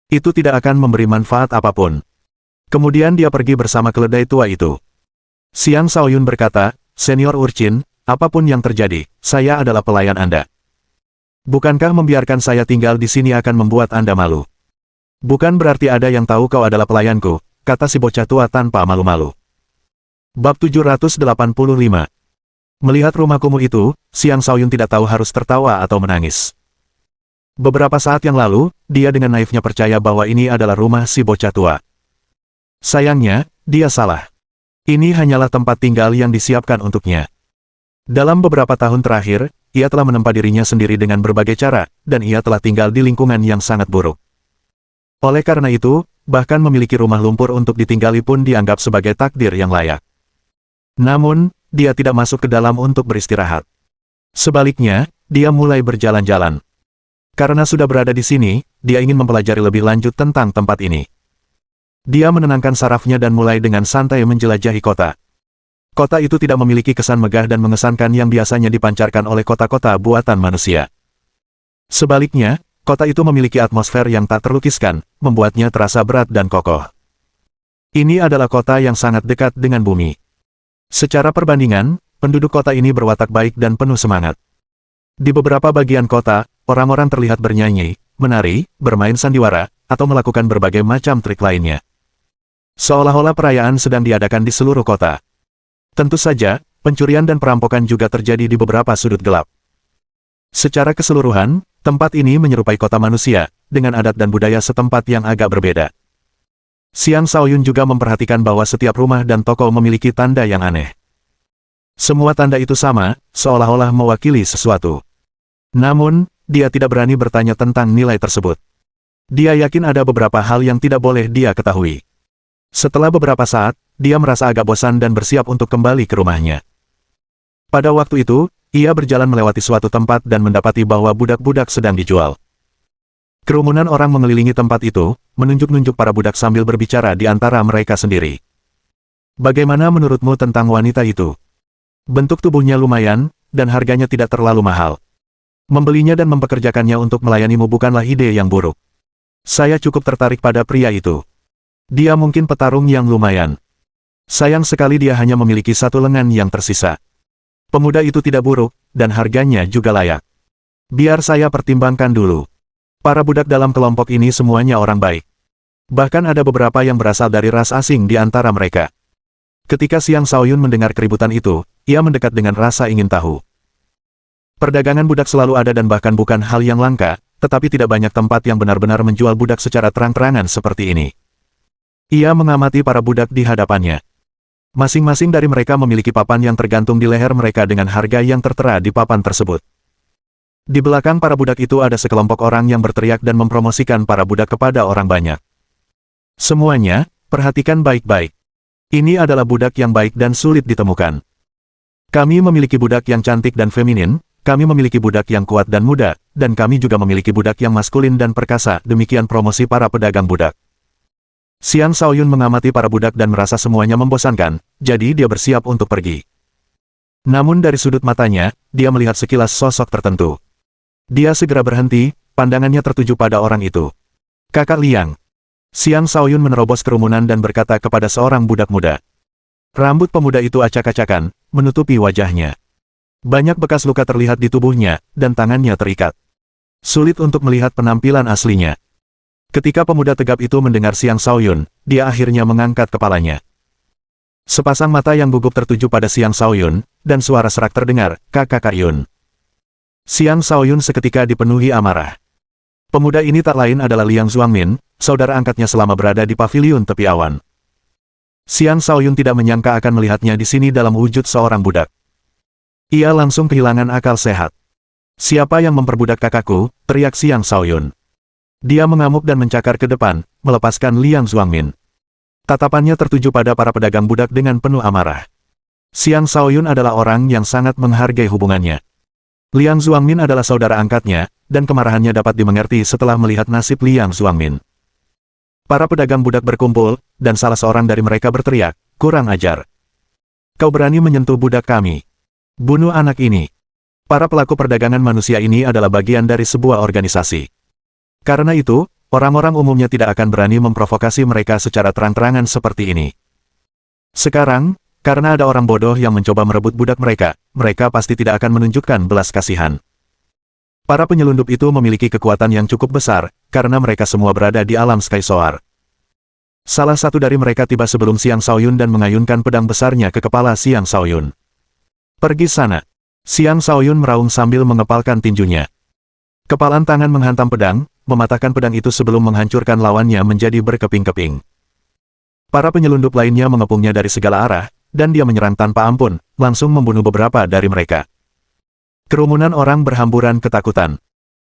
Itu tidak akan memberi manfaat apapun." Kemudian dia pergi bersama keledai tua itu. Xiang Shaoyun berkata, "Senior urchin, apapun yang terjadi, saya adalah pelayan Anda. Bukankah membiarkan saya tinggal di sini akan membuat Anda malu?" "Bukan berarti ada yang tahu kau adalah pelayanku," kata si bocah tua tanpa malu-malu. Bab 785. Melihat rumah kumuh itu, Xiang Shaoyun tidak tahu harus tertawa atau menangis. Beberapa saat yang lalu, dia dengan naifnya percaya bahwa ini adalah rumah si bocah tua. Sayangnya, dia salah. Ini hanyalah tempat tinggal yang disiapkan untuknya. Dalam beberapa tahun terakhir, ia telah menempa dirinya sendiri dengan berbagai cara, dan ia telah tinggal di lingkungan yang sangat buruk. Oleh karena itu, bahkan memiliki rumah lumpur untuk ditinggali pun dianggap sebagai takdir yang layak. Namun, dia tidak masuk ke dalam untuk beristirahat. Sebaliknya, dia mulai berjalan-jalan. Karena sudah berada di sini, dia ingin mempelajari lebih lanjut tentang tempat ini. Dia menenangkan sarafnya dan mulai dengan santai menjelajahi kota. Kota itu tidak memiliki kesan megah dan mengesankan yang biasanya dipancarkan oleh kota-kota buatan manusia. Sebaliknya, kota itu memiliki atmosfer yang tak terlukiskan, membuatnya terasa berat dan kokoh. Ini adalah kota yang sangat dekat dengan bumi. Secara perbandingan, penduduk kota ini berwatak baik dan penuh semangat. Di beberapa bagian kota, orang-orang terlihat bernyanyi, menari, bermain sandiwara, atau melakukan berbagai macam trik lainnya. Seolah-olah perayaan sedang diadakan di seluruh kota. Tentu saja, pencurian dan perampokan juga terjadi di beberapa sudut gelap. Secara keseluruhan, tempat ini menyerupai kota manusia, dengan adat dan budaya setempat yang agak berbeda. Xiang Shaoyun juga memperhatikan bahwa setiap rumah dan toko memiliki tanda yang aneh. Semua tanda itu sama, seolah-olah mewakili sesuatu. Namun, dia tidak berani bertanya tentang nilai tersebut. Dia yakin ada beberapa hal yang tidak boleh dia ketahui. Setelah beberapa saat, dia merasa agak bosan dan bersiap untuk kembali ke rumahnya. Pada waktu itu, ia berjalan melewati suatu tempat dan mendapati bahwa budak-budak sedang dijual. Kerumunan orang mengelilingi tempat itu, menunjuk-nunjuk para budak sambil berbicara di antara mereka sendiri. Bagaimana menurutmu tentang wanita itu? Bentuk tubuhnya lumayan, dan harganya tidak terlalu mahal. Membelinya dan mempekerjakannya untuk melayanimu bukanlah ide yang buruk. Saya cukup tertarik pada pria itu. Dia mungkin petarung yang lumayan. Sayang sekali dia hanya memiliki satu lengan yang tersisa. Pemuda itu tidak buruk, dan harganya juga layak. Biar saya pertimbangkan dulu. Para budak dalam kelompok ini semuanya orang baik. Bahkan ada beberapa yang berasal dari ras asing di antara mereka. Ketika Xiang Shaoyun mendengar keributan itu, ia mendekat dengan rasa ingin tahu. Perdagangan budak selalu ada dan bahkan bukan hal yang langka, tetapi tidak banyak tempat yang benar-benar menjual budak secara terang-terangan seperti ini. Ia mengamati para budak di hadapannya. Masing-masing dari mereka memiliki papan yang tergantung di leher mereka dengan harga yang tertera di papan tersebut. Di belakang para budak itu ada sekelompok orang yang berteriak dan mempromosikan para budak kepada orang banyak. Semuanya, perhatikan baik-baik. Ini adalah budak yang baik dan sulit ditemukan. Kami memiliki budak yang cantik dan feminin, kami memiliki budak yang kuat dan muda, dan kami juga memiliki budak yang maskulin dan perkasa, demikian promosi para pedagang budak. Xiang Shaoyun mengamati para budak dan merasa semuanya membosankan, jadi dia bersiap untuk pergi. Namun dari sudut matanya, dia melihat sekilas sosok tertentu. Dia segera berhenti, pandangannya tertuju pada orang itu. Kakak Liang. Xiang Shaoyun menerobos kerumunan dan berkata kepada seorang budak muda. Rambut pemuda itu acak-acakan, menutupi wajahnya. Banyak bekas luka terlihat di tubuhnya, dan tangannya terikat. Sulit untuk melihat penampilan aslinya. Ketika pemuda tegap itu mendengar Xiang Shaoyun, dia akhirnya mengangkat kepalanya. Sepasang mata yang gugup tertuju pada Xiang Shaoyun, dan suara serak terdengar, "Kakak Yun." Xiang Shaoyun seketika dipenuhi amarah. Pemuda ini tak lain adalah Liang Zuangmin, saudara angkatnya selama berada di paviliun tepi awan. Xiang Shaoyun tidak menyangka akan melihatnya di sini dalam wujud seorang budak. Ia langsung kehilangan akal sehat. "Siapa yang memperbudak kakakku?" teriak Xiang Shaoyun. Dia mengamuk dan mencakar ke depan, melepaskan Liang Zuangmin. Tatapannya tertuju pada para pedagang budak dengan penuh amarah. Xiang Shaoyun adalah orang yang sangat menghargai hubungannya. Liang Zuangmin adalah saudara angkatnya, dan kemarahannya dapat dimengerti setelah melihat nasib Liang Zuangmin. Para pedagang budak berkumpul, dan salah seorang dari mereka berteriak, "Kurang ajar. Kau berani menyentuh budak kami. Bunuh anak ini." Para pelaku perdagangan manusia ini adalah bagian dari sebuah organisasi. Karena itu, orang-orang umumnya tidak akan berani memprovokasi mereka secara terang-terangan seperti ini. Sekarang, karena ada orang bodoh yang mencoba merebut budak mereka, mereka pasti tidak akan menunjukkan belas kasihan. Para penyelundup itu memiliki kekuatan yang cukup besar, karena mereka semua berada di alam Sky Soar. Salah satu dari mereka tiba sebelum Xiang Shaoyun dan mengayunkan pedang besarnya ke kepala Xiang Shaoyun. "Pergi sana." Xiang Shaoyun meraung sambil mengepalkan tinjunya. Kepalan tangan menghantam pedang, mematahkan pedang itu sebelum menghancurkan lawannya menjadi berkeping-keping. Para penyelundup lainnya mengepungnya dari segala arah, dan dia menyerang tanpa ampun, langsung membunuh beberapa dari mereka. Kerumunan orang berhamburan ketakutan.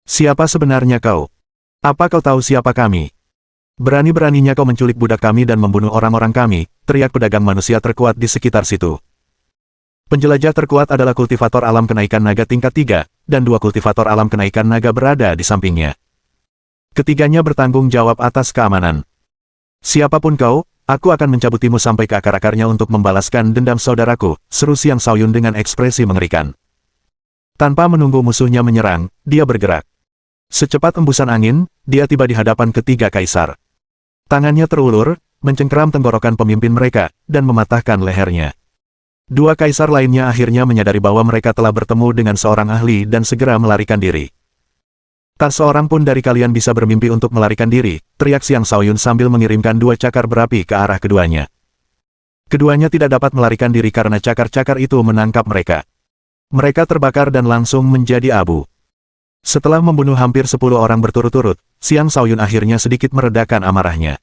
Siapa sebenarnya kau? Apa kau tahu siapa kami? Berani-beraninya kau menculik budak kami dan membunuh orang-orang kami, teriak pedagang manusia terkuat di sekitar situ. Penjelajah terkuat adalah kultivator alam kenaikan naga tingkat 3, dan 2 kultivator alam kenaikan naga berada di sampingnya. Ketiganya bertanggung jawab atas keamanan. Siapapun kau, aku akan mencabutimu sampai ke akar-akarnya untuk membalaskan dendam saudaraku, seru Xiang Shaoyun dengan ekspresi mengerikan. Tanpa menunggu musuhnya menyerang, dia bergerak. Secepat embusan angin, dia tiba di hadapan ketiga kaisar. Tangannya terulur, mencengkeram tenggorokan pemimpin mereka, dan mematahkan lehernya. Dua kaisar lainnya akhirnya menyadari bahwa mereka telah bertemu dengan seorang ahli dan segera melarikan diri. Tak seorang pun dari kalian bisa bermimpi untuk melarikan diri, teriak Xiang Shaoyun sambil mengirimkan 2 cakar berapi ke arah keduanya. Keduanya tidak dapat melarikan diri karena cakar-cakar itu menangkap mereka. Mereka terbakar dan langsung menjadi abu. Setelah membunuh hampir 10 orang berturut-turut, Xiang Shaoyun akhirnya sedikit meredakan amarahnya.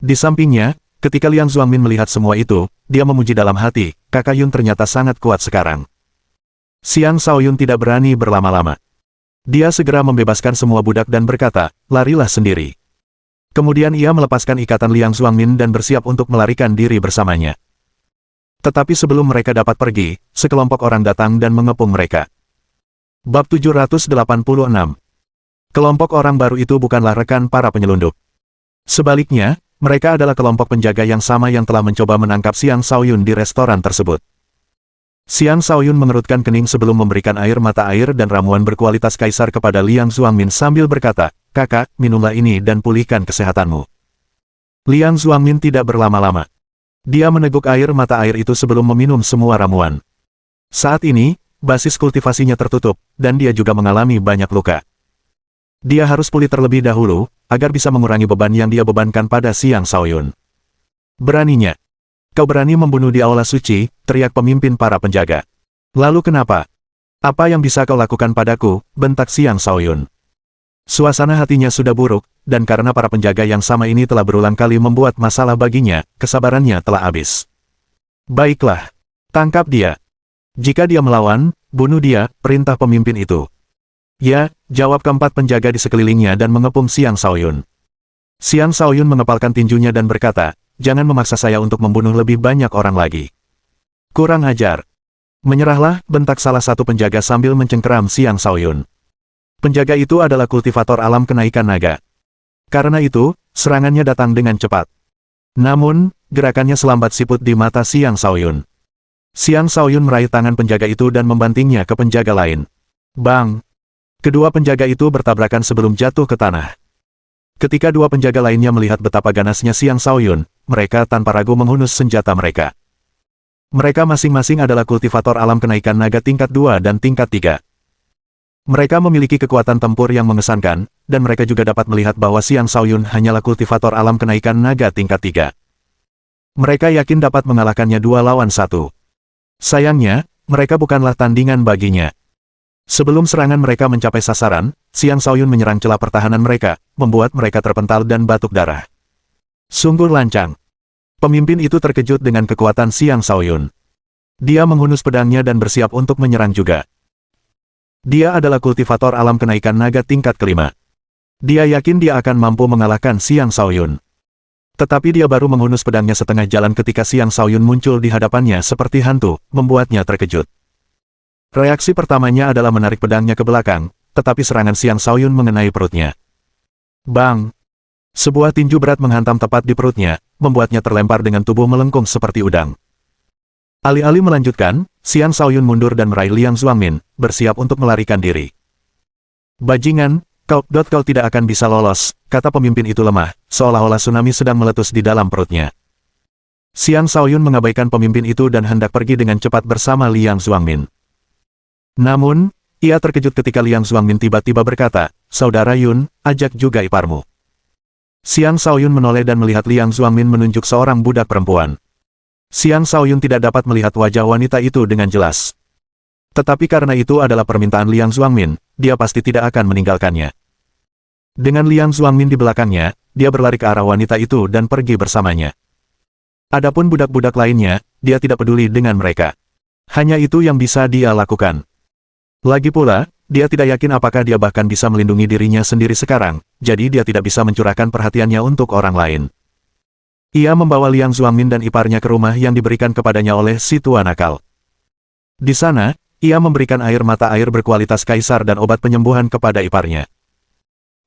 Di sampingnya, ketika Liang Zuangmin melihat semua itu, dia memuji dalam hati, kakak Yun ternyata sangat kuat sekarang. Xiang Shaoyun tidak berani berlama-lama. Dia segera membebaskan semua budak dan berkata, larilah sendiri. Kemudian ia melepaskan ikatan Liang Zuangmin dan bersiap untuk melarikan diri bersamanya. Tetapi sebelum mereka dapat pergi, sekelompok orang datang dan mengepung mereka. Bab 786. Kelompok orang baru itu bukanlah rekan para penyelundup. Sebaliknya, mereka adalah kelompok penjaga yang sama yang telah mencoba menangkap Xiang Shaoyun di restoran tersebut. Xiang Shaoyun mengerutkan kening sebelum memberikan air mata air dan ramuan berkualitas kaisar kepada Liang Zuangmin sambil berkata, kakak, minumlah ini dan pulihkan kesehatanmu. Liang Zuangmin tidak berlama-lama. Dia meneguk air mata air itu sebelum meminum semua ramuan. Saat ini, basis kultivasinya tertutup, dan dia juga mengalami banyak luka. Dia harus pulih terlebih dahulu, agar bisa mengurangi beban yang dia bebankan pada Xiang Shaoyun. Beraninya. Kau berani membunuh di aula suci, teriak pemimpin para penjaga. Lalu kenapa? Apa yang bisa kau lakukan padaku, bentak Xiang Shaoyun. Suasana hatinya sudah buruk, dan karena para penjaga yang sama ini telah berulang kali membuat masalah baginya, kesabarannya telah habis. Baiklah. Tangkap dia. Jika dia melawan, bunuh dia, perintah pemimpin itu. Ya, jawab keempat penjaga di sekelilingnya dan mengepung Xiang Shaoyun. Xiang Shaoyun mengepalkan tinjunya dan berkata, jangan memaksa saya untuk membunuh lebih banyak orang lagi. Kurang ajar. Menyerahlah, bentak salah satu penjaga sambil mencengkeram Xiang Shaoyun. Penjaga itu adalah kultivator alam kenaikan naga. Karena itu, serangannya datang dengan cepat. Namun, gerakannya selambat siput di mata Xiang Shaoyun. Xiang Shaoyun meraih tangan penjaga itu dan membantingnya ke penjaga lain. Bang! Kedua penjaga itu bertabrakan sebelum jatuh ke tanah. Ketika dua penjaga lainnya melihat betapa ganasnya Xiang Shaoyun, mereka tanpa ragu menghunus senjata mereka. Mereka masing-masing adalah kultivator alam kenaikan naga tingkat 2 dan tingkat 3. Mereka memiliki kekuatan tempur yang mengesankan, dan mereka juga dapat melihat bahwa Xiang Shaoyun hanyalah kultivator alam kenaikan naga tingkat 3. Mereka yakin dapat mengalahkannya 2 lawan 1. Sayangnya, mereka bukanlah tandingan baginya. Sebelum serangan mereka mencapai sasaran, Xiang Shaoyun menyerang celah pertahanan mereka, membuat mereka terpental dan batuk darah. Sungguh lancang. Pemimpin itu terkejut dengan kekuatan Xiang Shaoyun. Dia menghunus pedangnya dan bersiap untuk menyerang juga. Dia adalah kultivator alam kenaikan naga tingkat kelima. Dia yakin dia akan mampu mengalahkan Xiang Shaoyun. Tetapi dia baru menghunus pedangnya setengah jalan ketika Xiang Shaoyun muncul di hadapannya seperti hantu, membuatnya terkejut. Reaksi pertamanya adalah menarik pedangnya ke belakang, tetapi serangan Xiang Shaoyun mengenai perutnya. Bang! Sebuah tinju berat menghantam tepat di perutnya, membuatnya terlempar dengan tubuh melengkung seperti udang. Alih-alih melanjutkan, Xiang Shaoyun mundur dan meraih Liang Zuangmin, bersiap untuk melarikan diri. Bajingan, kau tidak akan bisa lolos, kata pemimpin itu lemah, seolah-olah tsunami sedang meletus di dalam perutnya. Xiang Shaoyun mengabaikan pemimpin itu dan hendak pergi dengan cepat bersama Liang Zuangmin. Namun, ia terkejut ketika Liang Zuangmin tiba-tiba berkata, Saudara Yun, ajak juga iparmu. Xiang Shaoyun menoleh dan melihat Liang Zuangmin menunjuk seorang budak perempuan. Xiang Shaoyun tidak dapat melihat wajah wanita itu dengan jelas. Tetapi karena itu adalah permintaan Liang Zuangmin, dia pasti tidak akan meninggalkannya. Dengan Liang Zuangmin di belakangnya, dia berlari ke arah wanita itu dan pergi bersamanya. Adapun budak-budak lainnya, dia tidak peduli dengan mereka. Hanya itu yang bisa dia lakukan. Lagi pula, dia tidak yakin apakah dia bahkan bisa melindungi dirinya sendiri sekarang, jadi dia tidak bisa mencurahkan perhatiannya untuk orang lain. Ia membawa Liang Xuangmin dan iparnya ke rumah yang diberikan kepadanya oleh si tua nakal. Di sana, ia memberikan air mata air berkualitas kaisar dan obat penyembuhan kepada iparnya.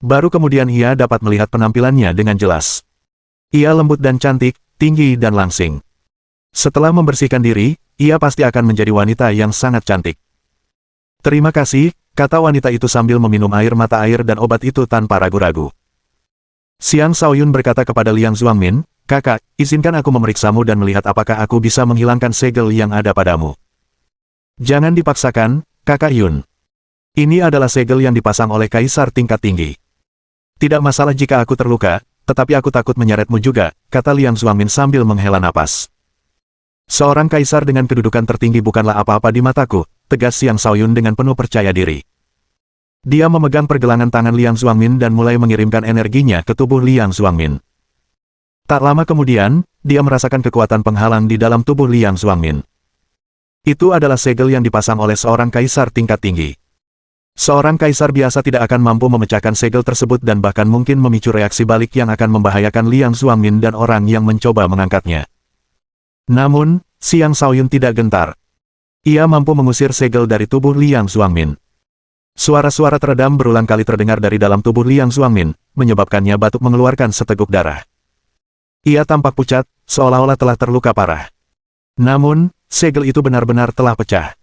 Baru kemudian ia dapat melihat penampilannya dengan jelas. Ia lembut dan cantik, tinggi dan langsing. Setelah membersihkan diri, ia pasti akan menjadi wanita yang sangat cantik. Terima kasih, kata wanita itu sambil meminum air mata air dan obat itu tanpa ragu-ragu. Xiang Shaoyun berkata kepada Liang Xuangmin, "Kakak, izinkan aku memeriksamu dan melihat apakah aku bisa menghilangkan segel yang ada padamu." "Jangan dipaksakan, Kakak Yun. Ini adalah segel yang dipasang oleh kaisar tingkat tinggi. Tidak masalah jika aku terluka, tetapi aku takut menyeretmu juga," kata Liang Xuangmin sambil menghela napas. "Seorang kaisar dengan kedudukan tertinggi bukanlah apa-apa di mataku," tegas Xiang Shaoyun dengan penuh percaya diri. Dia memegang pergelangan tangan Liang Xuangmin dan mulai mengirimkan energinya ke tubuh Liang Xuangmin. Tak lama kemudian, dia merasakan kekuatan penghalang di dalam tubuh Liang Xuangmin. Itu adalah segel yang dipasang oleh seorang kaisar tingkat tinggi. Seorang kaisar biasa tidak akan mampu memecahkan segel tersebut dan bahkan mungkin memicu reaksi balik yang akan membahayakan Liang Xuangmin dan orang yang mencoba mengangkatnya. Namun, Xiang Shaoyun tidak gentar. Ia mampu mengusir segel dari tubuh Liang Xuangmin. Suara-suara teredam berulang kali terdengar dari dalam tubuh Liang Xuangmin, menyebabkannya batuk mengeluarkan seteguk darah. Ia tampak pucat, seolah-olah telah terluka parah. Namun, segel itu benar-benar telah pecah.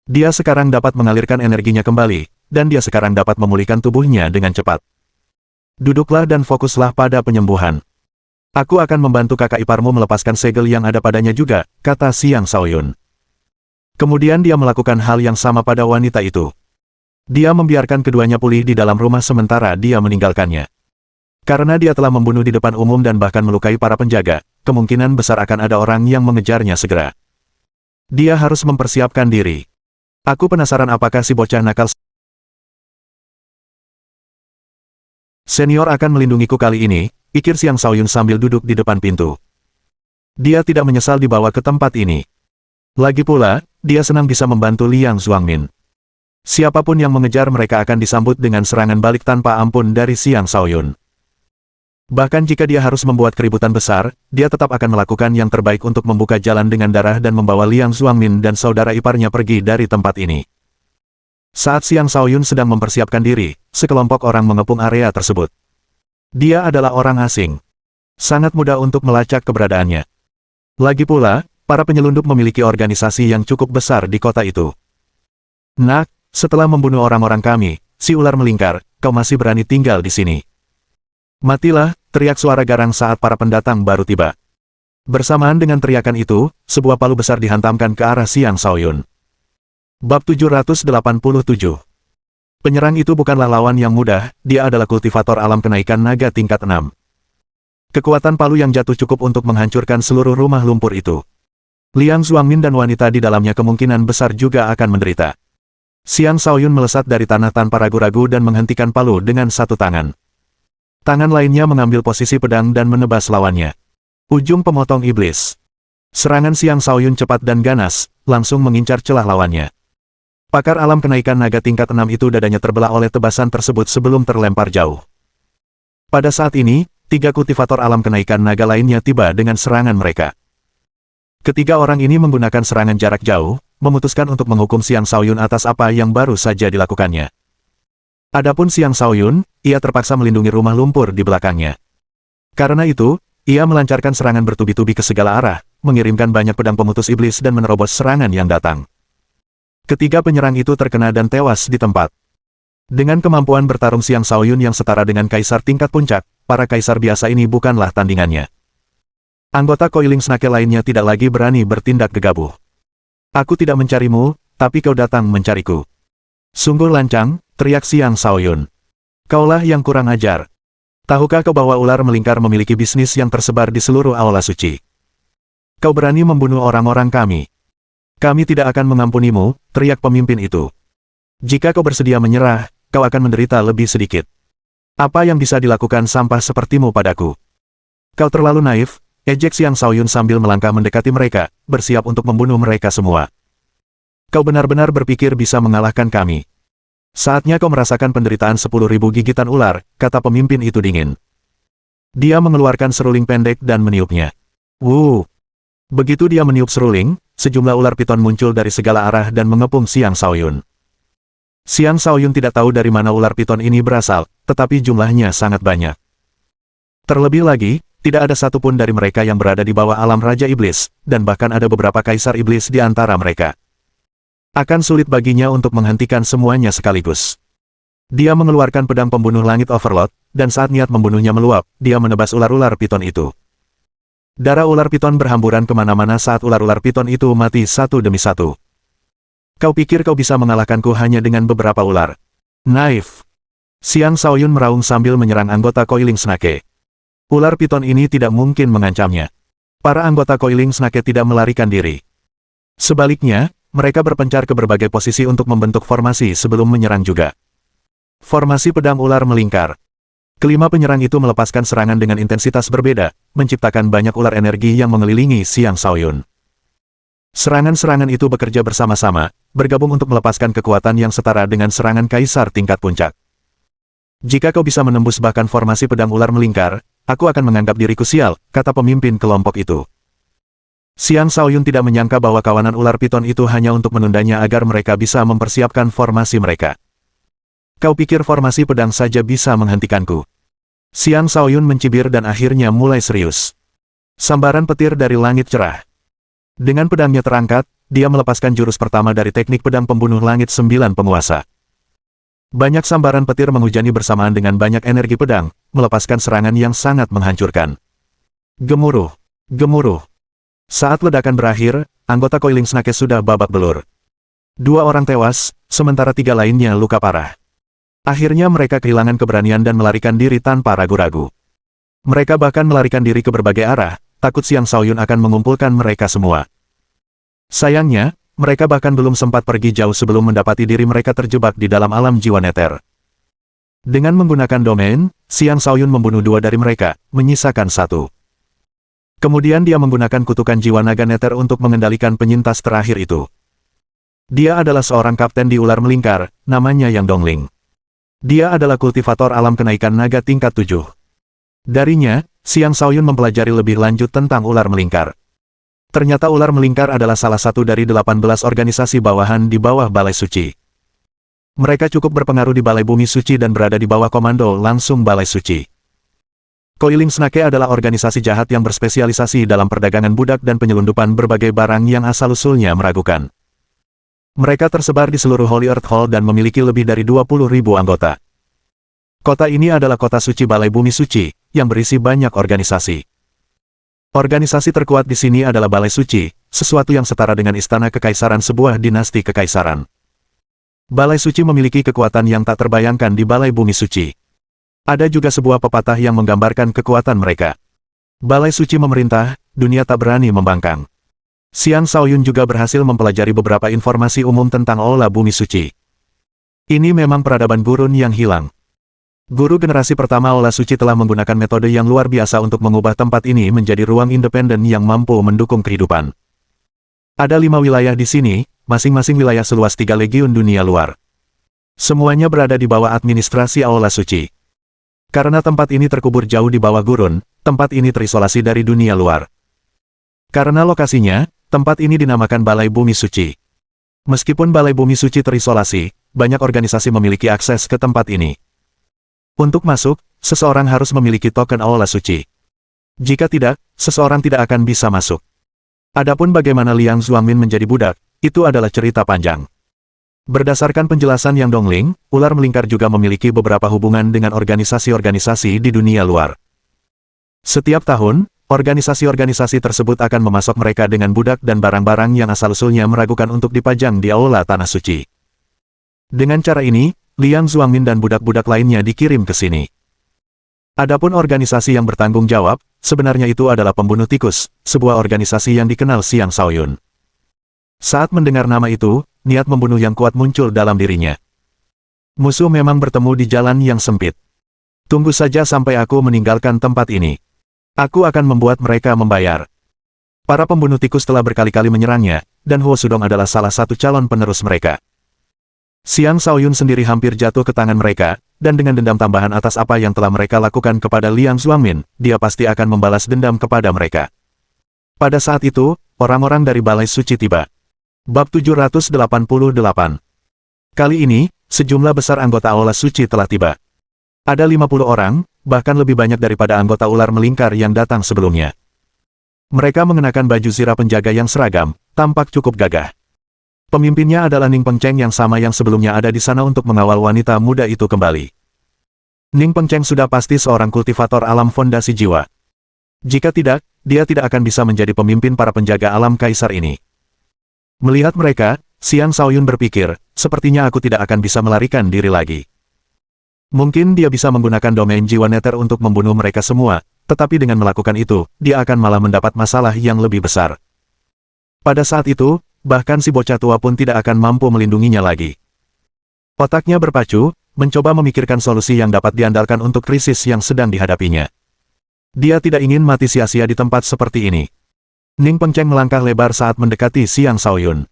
Dia sekarang dapat mengalirkan energinya kembali, dan dia sekarang dapat memulihkan tubuhnya dengan cepat. "Duduklah dan fokuslah pada penyembuhan. Aku akan membantu kakak iparmu melepaskan segel yang ada padanya juga," kata Xiang Shaoyun. Kemudian dia melakukan hal yang sama pada wanita itu. Dia membiarkan keduanya pulih di dalam rumah sementara dia meninggalkannya. Karena dia telah membunuh di depan umum dan bahkan melukai para penjaga, kemungkinan besar akan ada orang yang mengejarnya segera. Dia harus mempersiapkan diri. "Aku penasaran apakah si bocah nakal senior akan melindungiku kali ini," pikir Xiang Shaoyun sambil duduk di depan pintu. Dia tidak menyesal dibawa ke tempat ini. Lagi pula, dia senang bisa membantu Liang Xuangmin. Siapapun yang mengejar mereka akan disambut dengan serangan balik tanpa ampun dari Xiang Shaoyun. Bahkan jika dia harus membuat keributan besar, dia tetap akan melakukan yang terbaik untuk membuka jalan dengan darah dan membawa Liang Xuangmin dan saudara iparnya pergi dari tempat ini. Saat Xiang Shaoyun sedang mempersiapkan diri, sekelompok orang mengepung area tersebut. Dia adalah orang asing. Sangat mudah untuk melacak keberadaannya. Lagi pula, para penyelundup memiliki organisasi yang cukup besar di kota itu. "Nak, setelah membunuh orang-orang kami," si ular melingkar, "kau masih berani tinggal di sini?" "Matilah," teriak suara garang saat para pendatang baru tiba. Bersamaan dengan teriakan itu, sebuah palu besar dihantamkan ke arah Xiang Shaoyun. Bab 787. Penyerang itu bukanlah lawan yang mudah, dia adalah kultivator alam kenaikan naga tingkat 6. Kekuatan palu yang jatuh cukup untuk menghancurkan seluruh rumah lumpur itu. Liang Xuangmin dan wanita di dalamnya kemungkinan besar juga akan menderita. Xiang Shaoyun melesat dari tanah tanpa ragu-ragu dan menghentikan palu dengan satu tangan. Tangan lainnya mengambil posisi pedang dan menebas lawannya. Ujung pemotong iblis. Serangan Xiang Shaoyun cepat dan ganas, langsung mengincar celah lawannya. Pakar alam kenaikan naga tingkat 6 itu dadanya terbelah oleh tebasan tersebut sebelum terlempar jauh. Pada saat ini, 3 kultivator alam kenaikan naga lainnya tiba dengan serangan mereka. Ketiga orang ini menggunakan serangan jarak jauh, memutuskan untuk menghukum Xiang Shaoyun atas apa yang baru saja dilakukannya. Adapun Xiang Shaoyun, ia terpaksa melindungi rumah lumpur di belakangnya. Karena itu, ia melancarkan serangan bertubi-tubi ke segala arah, mengirimkan banyak pedang pemutus iblis dan menerobos serangan yang datang. Ketiga penyerang itu terkena dan tewas di tempat. Dengan kemampuan bertarung Xiang Shaoyun yang setara dengan kaisar tingkat puncak, para kaisar biasa ini bukanlah tandingannya. Anggota Coiling Snake lainnya tidak lagi berani bertindak gegabah. "Aku tidak mencarimu, tapi kau datang mencariku." "Sungguh lancang," teriak Xiang Shaoyun. "Kaulah yang kurang ajar. Tahukah kau bahwa ular melingkar memiliki bisnis yang tersebar di seluruh aula suci? Kau berani membunuh orang-orang kami. Kami tidak akan mengampunimu," teriak pemimpin itu. "Jika kau bersedia menyerah, kau akan menderita lebih sedikit. Apa yang bisa dilakukan sampah sepertimu padaku? Kau terlalu naif," ejek Xiang Shaoyun sambil melangkah mendekati mereka, bersiap untuk membunuh mereka semua. Kau benar-benar berpikir bisa mengalahkan kami. Saatnya kau merasakan penderitaan 10.000 gigitan ular, kata pemimpin itu dingin. Dia mengeluarkan seruling pendek dan meniupnya. Wuh! Begitu dia meniup seruling, sejumlah ular piton muncul dari segala arah dan mengepung Xiang Shaoyun. Xiang Shaoyun tidak tahu dari mana ular piton ini berasal, tetapi jumlahnya sangat banyak. Terlebih lagi, tidak ada satupun dari mereka yang berada di bawah alam Raja Iblis, dan bahkan ada beberapa kaisar iblis di antara mereka. Akan sulit baginya untuk menghentikan semuanya sekaligus. Dia mengeluarkan pedang pembunuh langit Overlord, dan saat niat membunuhnya meluap, dia menebas ular-ular piton itu. Darah ular piton berhamburan kemana-mana saat ular-ular piton itu mati satu demi satu. Kau pikir kau bisa mengalahkanku hanya dengan beberapa ular? Naif! Xiang Shaoyun meraung sambil menyerang anggota Coiling Snake. Ular piton ini tidak mungkin mengancamnya. Para anggota Coiling Snake tidak melarikan diri. Sebaliknya, mereka berpencar ke berbagai posisi untuk membentuk formasi sebelum menyerang juga. Formasi pedang ular melingkar. Kelima penyerang itu melepaskan serangan dengan intensitas berbeda, menciptakan banyak ular energi yang mengelilingi Xiang Shaoyun. Serangan-serangan itu bekerja bersama-sama, bergabung untuk melepaskan kekuatan yang setara dengan serangan kaisar tingkat puncak. Jika kau bisa menembus bahkan formasi pedang ular melingkar, aku akan menganggap diriku sial, kata pemimpin kelompok itu. Xiang Shaoyun tidak menyangka bahwa kawanan ular piton itu hanya untuk menundanya agar mereka bisa mempersiapkan formasi mereka. Kau pikir formasi pedang saja bisa menghentikanku? Xiang Shaoyun mencibir dan akhirnya mulai serius. Sambaran petir dari langit cerah. Dengan pedangnya terangkat, dia melepaskan jurus pertama dari teknik pedang pembunuh langit 9 penguasa. Banyak sambaran petir menghujani bersamaan dengan banyak energi pedang, melepaskan serangan yang sangat menghancurkan. Gemuruh! Gemuruh! Saat ledakan berakhir, anggota Coiling Snake sudah babak belur. 2 orang tewas, sementara 3 lainnya luka parah. Akhirnya mereka kehilangan keberanian dan melarikan diri tanpa ragu-ragu. Mereka bahkan melarikan diri ke berbagai arah, takut Xiang Shaoyun akan mengumpulkan mereka semua. Sayangnya, mereka bahkan belum sempat pergi jauh sebelum mendapati diri mereka terjebak di dalam alam jiwa neter. Dengan menggunakan domain, Xiang Shaoyun membunuh 2 dari mereka, menyisakan 1. Kemudian dia menggunakan kutukan jiwa naga neter untuk mengendalikan penyintas terakhir itu. Dia adalah seorang kapten di ular melingkar, namanya Yang Dongling. Dia adalah kultivator alam kenaikan naga tingkat 7. Darinya, Xiang Shaoyun mempelajari lebih lanjut tentang ular melingkar. Ternyata ular melingkar adalah salah satu dari 18 organisasi bawahan di bawah Balai Suci. Mereka cukup berpengaruh di Balai Bumi Suci dan berada di bawah komando langsung Balai Suci. Coiling Snake adalah organisasi jahat yang berspesialisasi dalam perdagangan budak dan penyelundupan berbagai barang yang asal-usulnya meragukan. Mereka tersebar di seluruh Holy Earth Hall dan memiliki lebih dari 20.000 anggota. Kota ini adalah kota suci Balai Bumi Suci, yang berisi banyak organisasi. Organisasi terkuat di sini adalah Balai Suci, sesuatu yang setara dengan istana kekaisaran sebuah dinasti kekaisaran. Balai Suci memiliki kekuatan yang tak terbayangkan di Balai Bumi Suci. Ada juga sebuah pepatah yang menggambarkan kekuatan mereka. Balai Suci memerintah, dunia tak berani membangkang. Xiang Shaoyun juga berhasil mempelajari beberapa informasi umum tentang Aula Bumi Suci. Ini memang peradaban gurun yang hilang. Guru generasi pertama Aula Suci telah menggunakan metode yang luar biasa untuk mengubah tempat ini menjadi ruang independen yang mampu mendukung kehidupan. Ada 5 wilayah di sini, masing-masing wilayah seluas 3 legiun dunia luar. Semuanya berada di bawah administrasi Aula Suci. Karena tempat ini terkubur jauh di bawah gurun, tempat ini terisolasi dari dunia luar. Karena lokasinya, tempat ini dinamakan Balai Bumi Suci. Meskipun Balai Bumi Suci terisolasi, banyak organisasi memiliki akses ke tempat ini. Untuk masuk, seseorang harus memiliki token Aula Suci. Jika tidak, seseorang tidak akan bisa masuk. Adapun bagaimana Liang Xuangmin menjadi budak, itu adalah cerita panjang. Berdasarkan penjelasan Yang Dongling, ular melingkar juga memiliki beberapa hubungan dengan organisasi-organisasi di dunia luar. Setiap tahun, organisasi-organisasi tersebut akan memasok mereka dengan budak dan barang-barang yang asal-usulnya meragukan untuk dipajang di Aula Tanah Suci. Dengan cara ini, Liang Xuangmin dan budak-budak lainnya dikirim ke sini. Adapun organisasi yang bertanggung jawab, sebenarnya itu adalah Pembunuh Tikus, sebuah organisasi yang dikenal Xiang Shaoyun. Saat mendengar nama itu, niat membunuh yang kuat muncul dalam dirinya. Musuh memang bertemu di jalan yang sempit. Tunggu saja sampai aku meninggalkan tempat ini. Aku akan membuat mereka membayar. Para pembunuh tikus telah berkali-kali menyerangnya, dan Huo Sudong adalah salah satu calon penerus mereka. Xiang Shaoyun sendiri hampir jatuh ke tangan mereka, dan dengan dendam tambahan atas apa yang telah mereka lakukan kepada Liang Xuangmin, dia pasti akan membalas dendam kepada mereka. Pada saat itu, orang-orang dari Balai Suci tiba. Bab 788. Kali ini, sejumlah besar anggota Aula Suci telah tiba. Ada 50 orang, bahkan lebih banyak daripada anggota ular melingkar yang datang sebelumnya. Mereka mengenakan baju zirah penjaga yang seragam, tampak cukup gagah. Pemimpinnya adalah Ning Pengcheng yang sama yang sebelumnya ada di sana untuk mengawal wanita muda itu kembali. Ning Pengcheng sudah pasti seorang kultivator alam fondasi jiwa. Jika tidak, dia tidak akan bisa menjadi pemimpin para penjaga alam kaisar ini. Melihat mereka, Xiang Shaoyun berpikir, sepertinya aku tidak akan bisa melarikan diri lagi. Mungkin dia bisa menggunakan domain jiwa neter untuk membunuh mereka semua, tetapi dengan melakukan itu, dia akan malah mendapat masalah yang lebih besar. Pada saat itu, bahkan si bocah tua pun tidak akan mampu melindunginya lagi. Otaknya berpacu, mencoba memikirkan solusi yang dapat diandalkan untuk krisis yang sedang dihadapinya. Dia tidak ingin mati sia-sia di tempat seperti ini. Ning Pengcheng melangkah lebar saat mendekati Xiang Shaoyun.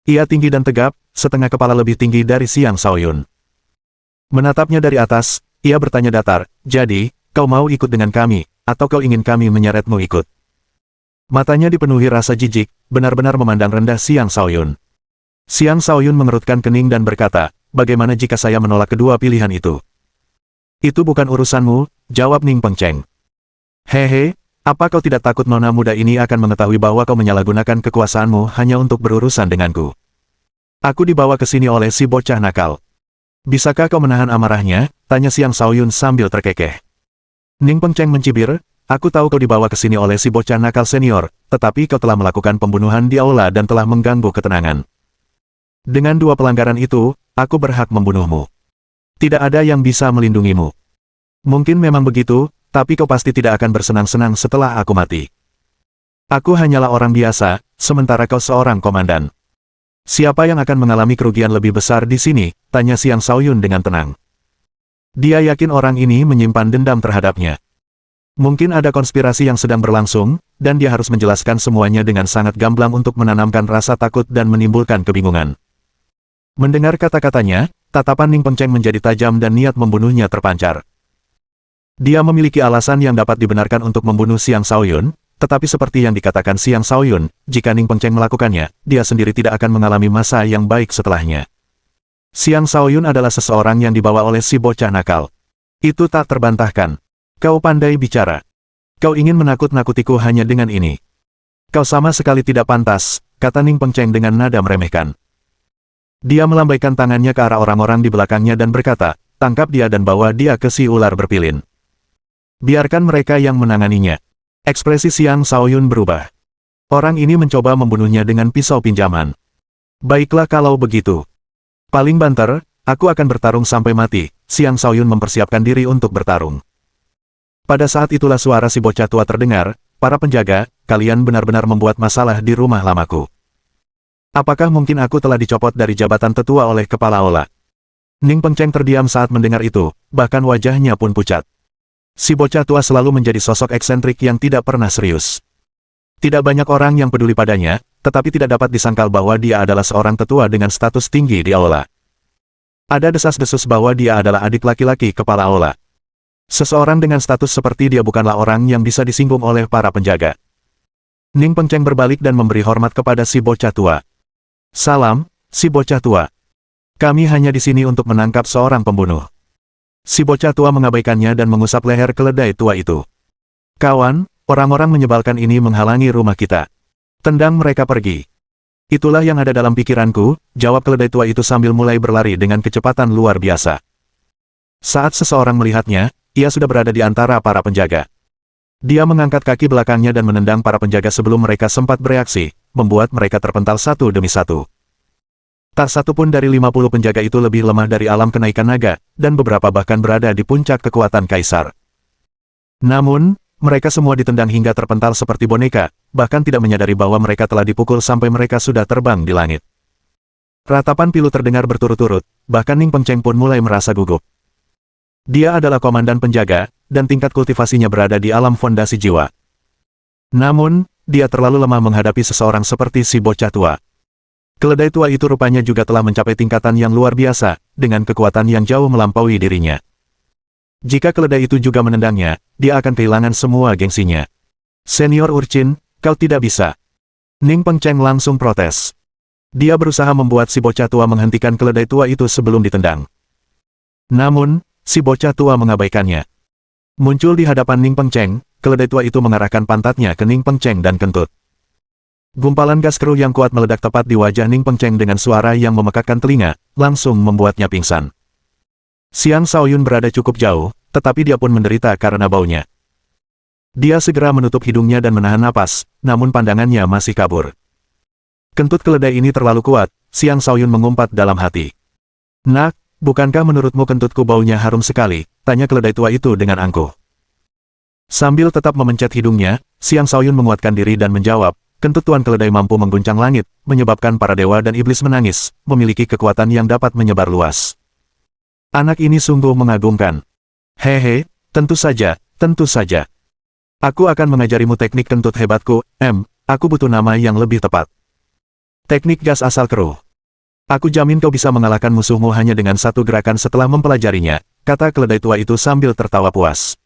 Ia tinggi dan tegap, setengah kepala lebih tinggi dari Xiang Shaoyun. Menatapnya dari atas, ia bertanya datar, "Jadi, kau mau ikut dengan kami, atau kau ingin kami menyeretmu ikut?" Matanya dipenuhi rasa jijik, benar-benar memandang rendah Xiang Shaoyun. Xiang Shaoyun mengerutkan kening dan berkata, "Bagaimana jika saya menolak kedua pilihan itu?" "Itu bukan urusanmu," jawab Ning Pengcheng. "Hehe, apa kau tidak takut nona muda ini akan mengetahui bahwa kau menyalahgunakan kekuasaanmu hanya untuk berurusan denganku? Aku dibawa ke sini oleh si bocah nakal. Bisakah kau menahan amarahnya?" tanya Xiang Shaoyun sambil terkekeh. Ning Pengcheng mencibir, "Aku tahu kau dibawa ke sini oleh si bocah nakal senior, tetapi kau telah melakukan pembunuhan di aula dan telah mengganggu ketenangan. Dengan dua pelanggaran itu, aku berhak membunuhmu. Tidak ada yang bisa melindungimu. Mungkin memang begitu, tapi kau pasti tidak akan bersenang-senang setelah aku mati. Aku hanyalah orang biasa, sementara kau seorang komandan. Siapa yang akan mengalami kerugian lebih besar di sini?" tanya Xiang Shaoyun dengan tenang. Dia yakin orang ini menyimpan dendam terhadapnya. Mungkin ada konspirasi yang sedang berlangsung, dan dia harus menjelaskan semuanya dengan sangat gamblang untuk menanamkan rasa takut dan menimbulkan kebingungan. Mendengar kata-katanya, tatapan Ning Pengcheng menjadi tajam dan niat membunuhnya terpancar. Dia memiliki alasan yang dapat dibenarkan untuk membunuh Xiang Shaoyun, tetapi seperti yang dikatakan Xiang Shaoyun, jika Ning Pengcheng melakukannya, dia sendiri tidak akan mengalami masa yang baik setelahnya. Xiang Shaoyun adalah seseorang yang dibawa oleh si bocah nakal. Itu tak terbantahkan. Kau pandai bicara. Kau ingin menakut-nakutiku hanya dengan ini. Kau sama sekali tidak pantas, kata Ning Pengcheng dengan nada meremehkan. Dia melambaikan tangannya ke arah orang-orang di belakangnya dan berkata, "Tangkap dia dan bawa dia ke si ular berpilin. Biarkan mereka yang menanganinya." Ekspresi Xiang Shaoyun berubah. Orang ini mencoba membunuhnya dengan pisau pinjaman. "Baiklah kalau begitu. Paling banter, aku akan bertarung sampai mati." Xiang Shaoyun mempersiapkan diri untuk bertarung. Pada saat itulah suara si bocah tua terdengar, "Para penjaga, kalian benar-benar membuat masalah di rumah lamaku. Apakah mungkin aku telah dicopot dari jabatan tetua oleh kepala aula?" Ning Pengcheng terdiam saat mendengar itu, bahkan wajahnya pun pucat. Si bocah tua selalu menjadi sosok eksentrik yang tidak pernah serius. Tidak banyak orang yang peduli padanya, tetapi tidak dapat disangkal bahwa dia adalah seorang tetua dengan status tinggi di aula. Ada desas-desus bahwa dia adalah adik laki-laki kepala aula. Seseorang dengan status seperti dia bukanlah orang yang bisa disinggung oleh para penjaga. Ning Pengcheng berbalik dan memberi hormat kepada si bocah tua. "Salam, si bocah tua. Kami hanya di sini untuk menangkap seorang pembunuh." Si bocah tua mengabaikannya dan mengusap leher keledai tua itu. "Kawan, orang-orang menyebalkan ini menghalangi rumah kita. Tendang mereka pergi." "Itulah yang ada dalam pikiranku," jawab keledai tua itu sambil mulai berlari dengan kecepatan luar biasa. Saat seseorang melihatnya, ia sudah berada di antara para penjaga. Dia mengangkat kaki belakangnya dan menendang para penjaga sebelum mereka sempat bereaksi, membuat mereka terpental satu demi satu. Tak satu pun dari 50 penjaga itu lebih lemah dari alam kenaikan naga, dan beberapa bahkan berada di puncak kekuatan kaisar. Namun, mereka semua ditendang hingga terpental seperti boneka, bahkan tidak menyadari bahwa mereka telah dipukul sampai mereka sudah terbang di langit. Ratapan pilu terdengar berturut-turut, bahkan Ning Pengcheng pun mulai merasa gugup. Dia adalah komandan penjaga, dan tingkat kultivasinya berada di alam fondasi jiwa. Namun, dia terlalu lemah menghadapi seseorang seperti si bocah tua. Keledai tua itu rupanya juga telah mencapai tingkatan yang luar biasa, dengan kekuatan yang jauh melampaui dirinya. Jika keledai itu juga menendangnya, dia akan kehilangan semua gengsinya. Senior Urchin, kau tidak bisa. Ning Pengcheng langsung protes. Dia berusaha membuat si bocah tua menghentikan keledai tua itu sebelum ditendang. Namun, si bocah tua mengabaikannya. Muncul di hadapan Ning Pengcheng, keledai tua itu mengarahkan pantatnya ke Ning Pengcheng dan kentut. Gumpalan gas keruh yang kuat meledak tepat di wajah Ning Pengcheng dengan suara yang memekakkan telinga, langsung membuatnya pingsan. Xiang Shaoyun berada cukup jauh, tetapi dia pun menderita karena baunya. Dia segera menutup hidungnya dan menahan napas, namun pandangannya masih kabur. Kentut keledai ini terlalu kuat, Xiang Shaoyun mengumpat dalam hati. Nak, bukankah menurutmu kentutku baunya harum sekali? Tanya keledai tua itu dengan angkuh. Sambil tetap memencet hidungnya, Xiang Shaoyun menguatkan diri dan menjawab, kentut tuan keledai mampu mengguncang langit, menyebabkan para dewa dan iblis menangis, memiliki kekuatan yang dapat menyebar luas. Anak ini sungguh mengagumkan. Hehe, tentu saja, tentu saja. Aku akan mengajarimu teknik kentut hebatku, aku butuh nama yang lebih tepat. Teknik gas asal keruh. Aku jamin kau bisa mengalahkan musuhmu hanya dengan satu gerakan setelah mempelajarinya, kata keledai tua itu sambil tertawa puas.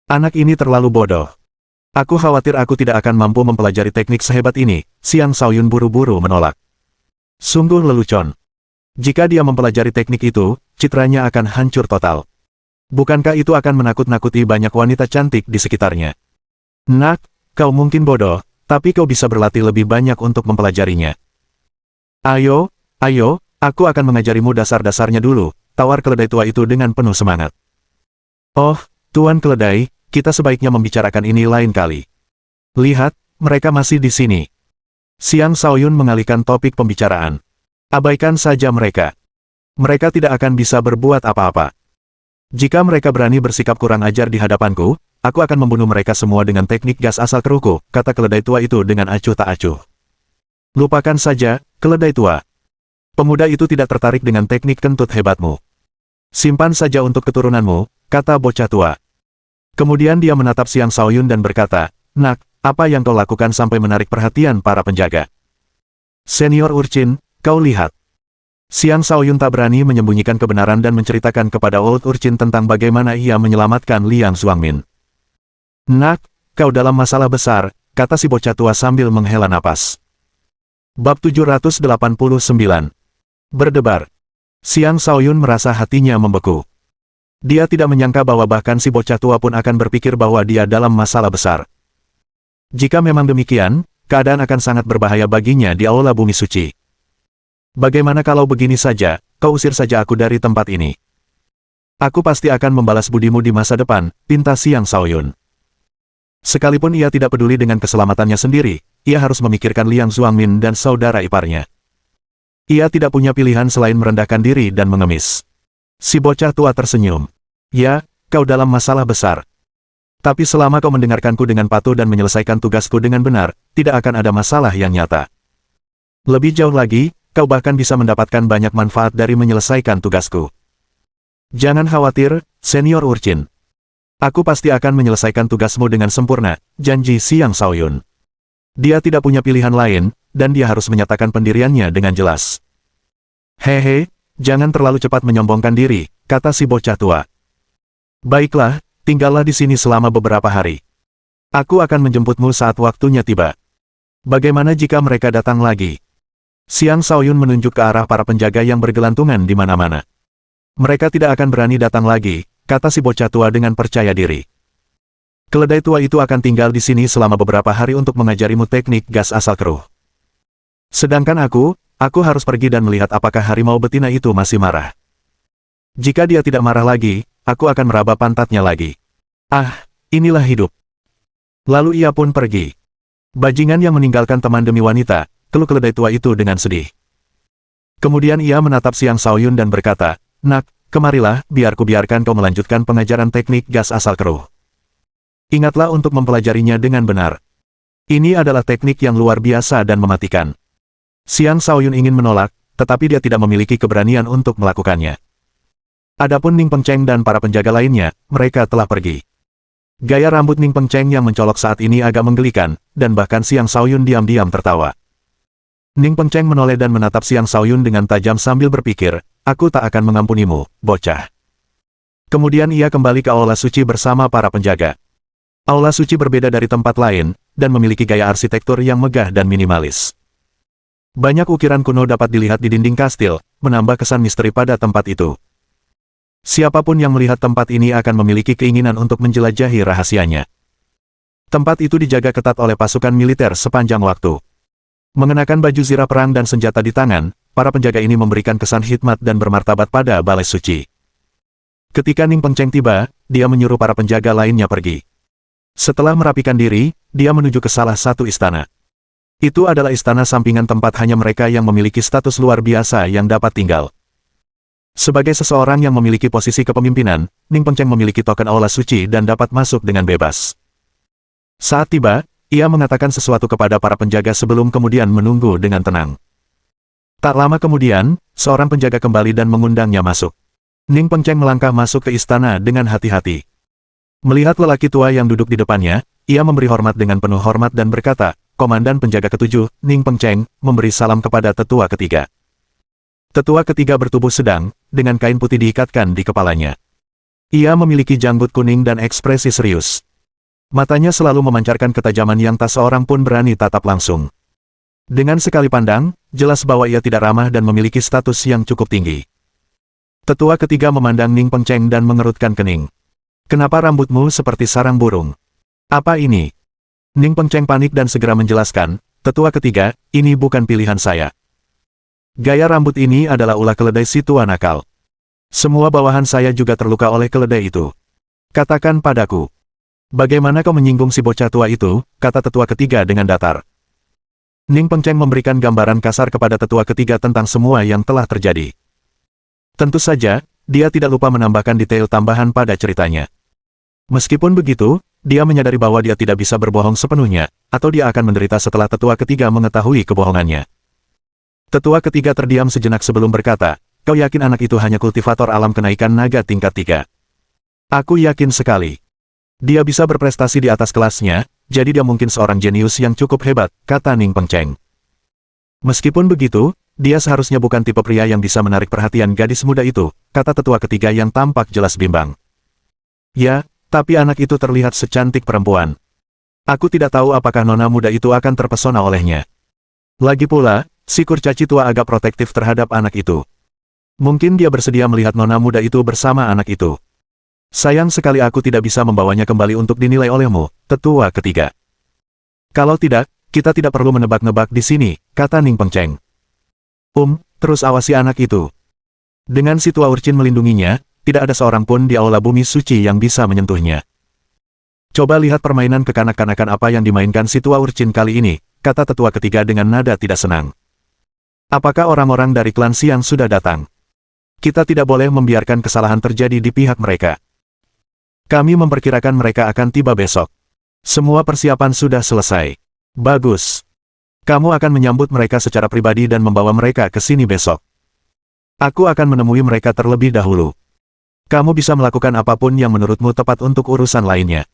Anak ini terlalu bodoh. Aku khawatir aku tidak akan mampu mempelajari teknik sehebat ini, Xiang Shaoyun buru-buru menolak. Sungguh lelucon. Jika dia mempelajari teknik itu, citranya akan hancur total. Bukankah itu akan menakut-nakuti banyak wanita cantik di sekitarnya? Nak, kau mungkin bodoh, tapi kau bisa berlatih lebih banyak untuk mempelajarinya. Ayo, aku akan mengajarimu dasar-dasarnya dulu, tawar keledai tua itu dengan penuh semangat. Oh, Tuan Keledai, kita sebaiknya membicarakan ini lain kali. Lihat, mereka masih di sini. Xiang Shaoyun mengalihkan topik pembicaraan. Abaikan saja mereka. Mereka tidak akan bisa berbuat apa-apa. Jika mereka berani bersikap kurang ajar di hadapanku, aku akan membunuh mereka semua dengan teknik gas asal keruhku, kata keledai tua itu dengan acuh tak acuh. Lupakan saja, keledai tua. Pemuda itu tidak tertarik dengan teknik kentut hebatmu. Simpan saja untuk keturunanmu, kata bocah tua. Kemudian dia menatap Xiang Shaoyun dan berkata, Nak, apa yang kau lakukan sampai menarik perhatian para penjaga? Senior Urchin, kau lihat. Xiang Shaoyun tak berani menyembunyikan kebenaran dan menceritakan kepada Old Urchin tentang bagaimana ia menyelamatkan Liang Xuangmin. Nak, kau dalam masalah besar, kata si bocah tua sambil menghela napas. Bab 789. Berdebar. Xiang Shaoyun merasa hatinya membeku. Dia tidak menyangka bahwa bahkan si bocah tua pun akan berpikir bahwa dia dalam masalah besar. Jika memang demikian, keadaan akan sangat berbahaya baginya di Aula Bumi Suci. Bagaimana kalau begini saja, kau usir saja aku dari tempat ini. Aku pasti akan membalas budimu di masa depan, pinta Xiang Shaoyun. Sekalipun ia tidak peduli dengan keselamatannya sendiri, ia harus memikirkan Liang Xuangmin dan saudara iparnya. Ia tidak punya pilihan selain merendahkan diri dan mengemis. Si bocah tua tersenyum. Ya, kau dalam masalah besar. Tapi selama kau mendengarkanku dengan patuh dan menyelesaikan tugasku dengan benar, tidak akan ada masalah yang nyata. Lebih jauh lagi, kau bahkan bisa mendapatkan banyak manfaat dari menyelesaikan tugasku. Jangan khawatir, Senior Urchin. Aku pasti akan menyelesaikan tugasmu dengan sempurna, janji Xiang Shaoyun. Dia tidak punya pilihan lain, dan dia harus menyatakan pendiriannya dengan jelas. Hehe, jangan terlalu cepat menyombongkan diri, kata si bocah tua. Baiklah, tinggallah di sini selama beberapa hari. Aku akan menjemputmu saat waktunya tiba. Bagaimana jika mereka datang lagi? Xiang Shaoyun menunjuk ke arah para penjaga yang bergelantungan di mana-mana. Mereka tidak akan berani datang lagi, kata si bocah tua dengan percaya diri. Keledai tua itu akan tinggal di sini selama beberapa hari untuk mengajarimu teknik gas asal keruh. Sedangkan aku harus pergi dan melihat apakah harimau betina itu masih marah. Jika dia tidak marah lagi, aku akan meraba pantatnya lagi. Ah, inilah hidup. Lalu ia pun pergi. Bajingan yang meninggalkan teman demi wanita, keluh keledai tua itu dengan sedih. Kemudian ia menatap Xiang Shaoyun dan berkata, Nak, kemarilah, biar kubiarkan kau melanjutkan pengajaran teknik gas asal keruh. Ingatlah untuk mempelajarinya dengan benar. Ini adalah teknik yang luar biasa dan mematikan. Xiang Shaoyun ingin menolak, tetapi dia tidak memiliki keberanian untuk melakukannya. Adapun Ning Pengcheng dan para penjaga lainnya, mereka telah pergi. Gaya rambut Ning Pengcheng yang mencolok saat ini agak menggelikan, dan bahkan Xiang Shaoyun diam-diam tertawa. Ning Pengcheng menoleh dan menatap Xiang Shaoyun dengan tajam sambil berpikir, aku tak akan mengampunimu, bocah. Kemudian ia kembali ke Aula Suci bersama para penjaga. Aula Suci berbeda dari tempat lain, dan memiliki gaya arsitektur yang megah dan minimalis. Banyak ukiran kuno dapat dilihat di dinding kastil, menambah kesan misteri pada tempat itu. Siapapun yang melihat tempat ini akan memiliki keinginan untuk menjelajahi rahasianya. Tempat itu dijaga ketat oleh pasukan militer sepanjang waktu. Mengenakan baju zirah perang dan senjata di tangan, para penjaga ini memberikan kesan hikmat dan bermartabat pada balai suci. Ketika Ning Pengcheng tiba, dia menyuruh para penjaga lainnya pergi. Setelah merapikan diri, dia menuju ke salah satu istana. Itu adalah istana sampingan tempat hanya mereka yang memiliki status luar biasa yang dapat tinggal. Sebagai seseorang yang memiliki posisi kepemimpinan, Ning Pengcheng memiliki token Aula Suci dan dapat masuk dengan bebas. Saat tiba, ia mengatakan sesuatu kepada para penjaga sebelum kemudian menunggu dengan tenang. Tak lama kemudian, seorang penjaga kembali dan mengundangnya masuk. Ning Pengcheng melangkah masuk ke istana dengan hati-hati. Melihat lelaki tua yang duduk di depannya, ia memberi hormat dengan penuh hormat dan berkata, Komandan penjaga ketujuh, Ning Pengcheng, memberi salam kepada tetua ketiga. Tetua ketiga bertubuh sedang, dengan kain putih diikatkan di kepalanya. Ia memiliki janggut kuning dan ekspresi serius. Matanya selalu memancarkan ketajaman yang tak seorang pun berani tatap langsung. Dengan sekali pandang, jelas bahwa ia tidak ramah dan memiliki status yang cukup tinggi. Tetua ketiga memandang Ning Pengcheng dan mengerutkan kening. Kenapa rambutmu seperti sarang burung? Apa ini? Ning Pengcheng panik dan segera menjelaskan, tetua ketiga, ini bukan pilihan saya. Gaya rambut ini adalah ulah keledai si tua nakal. Semua bawahan saya juga terluka oleh keledai itu. Katakan padaku. Bagaimana kau menyinggung si bocah tua itu, kata tetua ketiga dengan datar. Ning Pengcheng memberikan gambaran kasar kepada tetua ketiga tentang semua yang telah terjadi. Tentu saja, dia tidak lupa menambahkan detail tambahan pada ceritanya. Meskipun begitu, dia menyadari bahwa dia tidak bisa berbohong sepenuhnya, atau dia akan menderita setelah tetua ketiga mengetahui kebohongannya. Tetua ketiga terdiam sejenak sebelum berkata, kau yakin anak itu hanya kultivator alam kenaikan naga tingkat 3? Aku yakin sekali. Dia bisa berprestasi di atas kelasnya, jadi dia mungkin seorang jenius yang cukup hebat, kata Ning Pengcheng. Meskipun begitu, dia seharusnya bukan tipe pria yang bisa menarik perhatian gadis muda itu, kata tetua ketiga yang tampak jelas bimbang. Ya, tapi anak itu terlihat secantik perempuan. Aku tidak tahu apakah nona muda itu akan terpesona olehnya. Lagi pula, si kurcaci tua agak protektif terhadap anak itu. Mungkin dia bersedia melihat nona muda itu bersama anak itu. Sayang sekali aku tidak bisa membawanya kembali untuk dinilai olehmu, tetua ketiga. Kalau tidak, kita tidak perlu menebak-nebak di sini, kata Ning Pengcheng. Terus awasi anak itu. Dengan si tua urchin melindunginya, tidak ada seorang pun di aula bumi suci yang bisa menyentuhnya. Coba lihat permainan kekanak-kanakan apa yang dimainkan si tua urchin kali ini, kata tetua ketiga dengan nada tidak senang. Apakah orang-orang dari klan Xiang sudah datang? Kita tidak boleh membiarkan kesalahan terjadi di pihak mereka. Kami memperkirakan mereka akan tiba besok. Semua persiapan sudah selesai. Bagus. Kamu akan menyambut mereka secara pribadi dan membawa mereka ke sini besok. Aku akan menemui mereka terlebih dahulu. Kamu bisa melakukan apapun yang menurutmu tepat untuk urusan lainnya.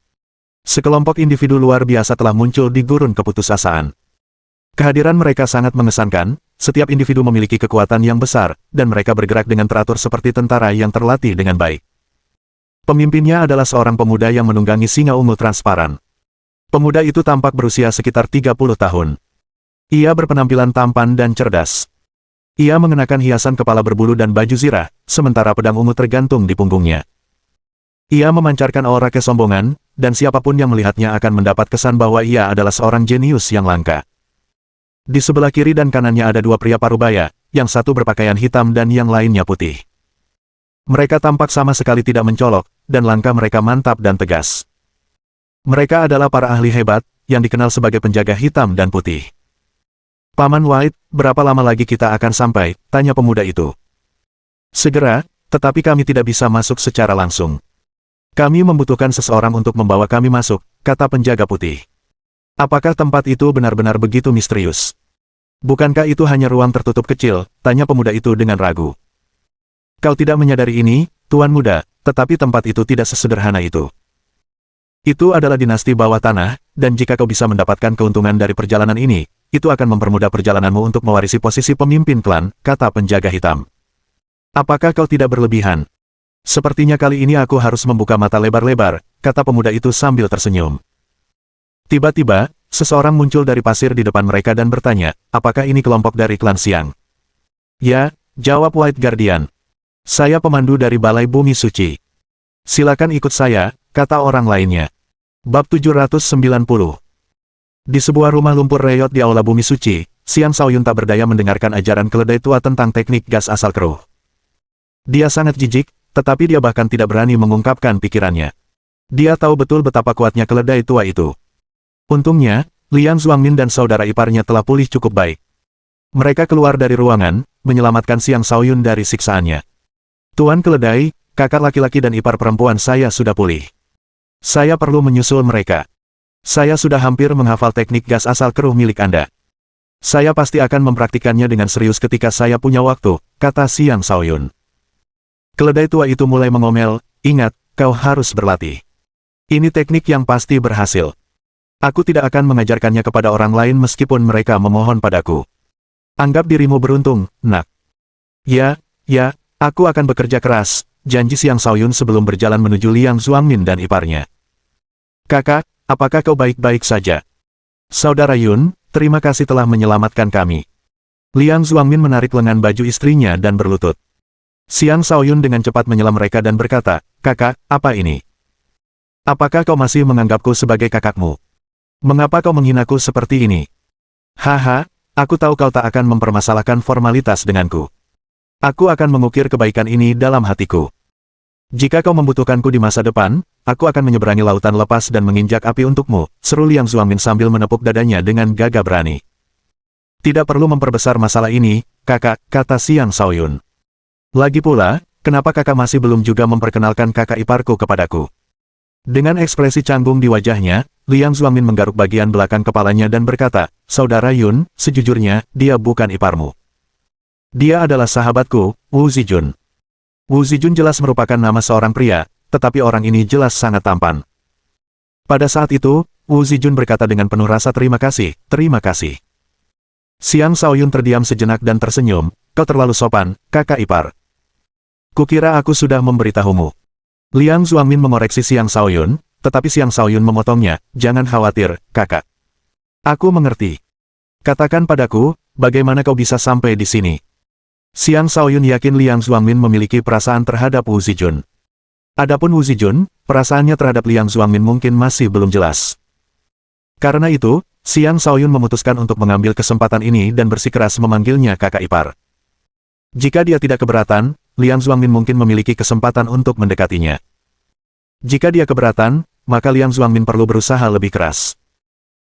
Sekelompok individu luar biasa telah muncul di gurun keputusasaan. Kehadiran mereka sangat mengesankan, setiap individu memiliki kekuatan yang besar, dan mereka bergerak dengan teratur seperti tentara yang terlatih dengan baik. Pemimpinnya adalah seorang pemuda yang menunggangi singa ungu transparan. Pemuda itu tampak berusia sekitar 30 tahun. Ia berpenampilan tampan dan cerdas. Ia mengenakan hiasan kepala berbulu dan baju zirah, sementara pedang ungu tergantung di punggungnya. Ia memancarkan aura kesombongan, dan siapapun yang melihatnya akan mendapat kesan bahwa ia adalah seorang jenius yang langka. Di sebelah kiri dan kanannya ada dua pria parubaya, yang satu berpakaian hitam dan yang lainnya putih. Mereka tampak sama sekali tidak mencolok, dan langkah mereka mantap dan tegas. Mereka adalah para ahli hebat, yang dikenal sebagai penjaga hitam dan putih. Paman White, berapa lama lagi kita akan sampai? Tanya pemuda itu. Segera, tetapi kami tidak bisa masuk secara langsung. Kami membutuhkan seseorang untuk membawa kami masuk, kata penjaga putih. Apakah tempat itu benar-benar begitu misterius? Bukankah itu hanya ruang tertutup kecil? Tanya pemuda itu dengan ragu. Kau tidak menyadari ini, Tuan muda, tetapi tempat itu tidak sesederhana itu. Itu adalah dinasti bawah tanah, dan jika kau bisa mendapatkan keuntungan dari perjalanan ini, itu akan mempermudah perjalananmu untuk mewarisi posisi pemimpin klan, kata penjaga hitam. Apakah kau tidak berlebihan? Sepertinya kali ini aku harus membuka mata lebar-lebar, kata pemuda itu sambil tersenyum. Tiba-tiba, seseorang muncul dari pasir di depan mereka dan bertanya, apakah ini kelompok dari klan Siang? Ya, jawab White Guardian. Saya pemandu dari Balai Bumi Suci. Silakan ikut saya, kata orang lainnya. Bab 790. Di sebuah rumah lumpur reyot di Aula Bumi Suci, Xiang Shaoyun tak berdaya mendengarkan ajaran keledai tua tentang teknik gas asal keruh. Dia sangat jijik, tetapi dia bahkan tidak berani mengungkapkan pikirannya. Dia tahu betul betapa kuatnya keledai tua itu. Untungnya, Liang Zuangmin dan saudara iparnya telah pulih cukup baik. Mereka keluar dari ruangan, menyelamatkan Xiang Shaoyun dari siksaannya. Tuan keledai, kakak laki-laki dan ipar perempuan saya sudah pulih. Saya perlu menyusul mereka. Saya sudah hampir menghafal teknik gas asal keruh milik Anda. Saya pasti akan mempraktikannya dengan serius ketika saya punya waktu, kata Xiang Shaoyun. Keledai tua itu mulai mengomel, ingat, kau harus berlatih. Ini teknik yang pasti berhasil. Aku tidak akan mengajarkannya kepada orang lain meskipun mereka memohon padaku. Anggap dirimu beruntung, nak. Ya, aku akan bekerja keras, janji Xiang Shaoyun sebelum berjalan menuju Liang Zuangmin dan iparnya. Kakak, apakah kau baik-baik saja? Saudara Yun, terima kasih telah menyelamatkan kami. Liang Zuangmin menarik lengan baju istrinya dan berlutut. Xiang Shaoyun dengan cepat menyela mereka dan berkata, kakak, apa ini? Apakah kau masih menganggapku sebagai kakakmu? Mengapa kau menghinaku seperti ini? Haha, aku tahu kau tak akan mempermasalahkan formalitas denganku. Aku akan mengukir kebaikan ini dalam hatiku. Jika kau membutuhkanku di masa depan, aku akan menyeberangi lautan lepas dan menginjak api untukmu, seru Liang Zuangmin sambil menepuk dadanya dengan gagah berani. Tidak perlu memperbesar masalah ini, kakak, kata Xiang Shaoyun. Lagi pula, kenapa kakak masih belum juga memperkenalkan kakak iparku kepadaku? Dengan ekspresi canggung di wajahnya, Liang Zuangmin menggaruk bagian belakang kepalanya dan berkata, Saudara Yun, sejujurnya, dia bukan iparmu. Dia adalah sahabatku, Wu Zijun. Wu Zijun jelas merupakan nama seorang pria, tetapi orang ini jelas sangat tampan. Pada saat itu, Wu Zijun berkata dengan penuh rasa terima kasih, terima kasih. Xiang Shaoyun terdiam sejenak dan tersenyum, kau terlalu sopan, kakak ipar. Kukira aku sudah memberitahumu. Liang Zuangmin mengoreksi Xiang Shaoyun, tetapi Xiang Shaoyun memotongnya, jangan khawatir, kakak. Aku mengerti. Katakan padaku, bagaimana kau bisa sampai di sini? Xiang Shaoyun yakin Liang Zuangmin memiliki perasaan terhadap Wu Zijun. Adapun Wu Zijun, perasaannya terhadap Liang Zuangmin mungkin masih belum jelas. Karena itu, Xiang Shaoyun memutuskan untuk mengambil kesempatan ini dan bersikeras memanggilnya kakak ipar. Jika dia tidak keberatan, Liang Zuangmin mungkin memiliki kesempatan untuk mendekatinya. Jika dia keberatan, maka Liang Zuangmin perlu berusaha lebih keras.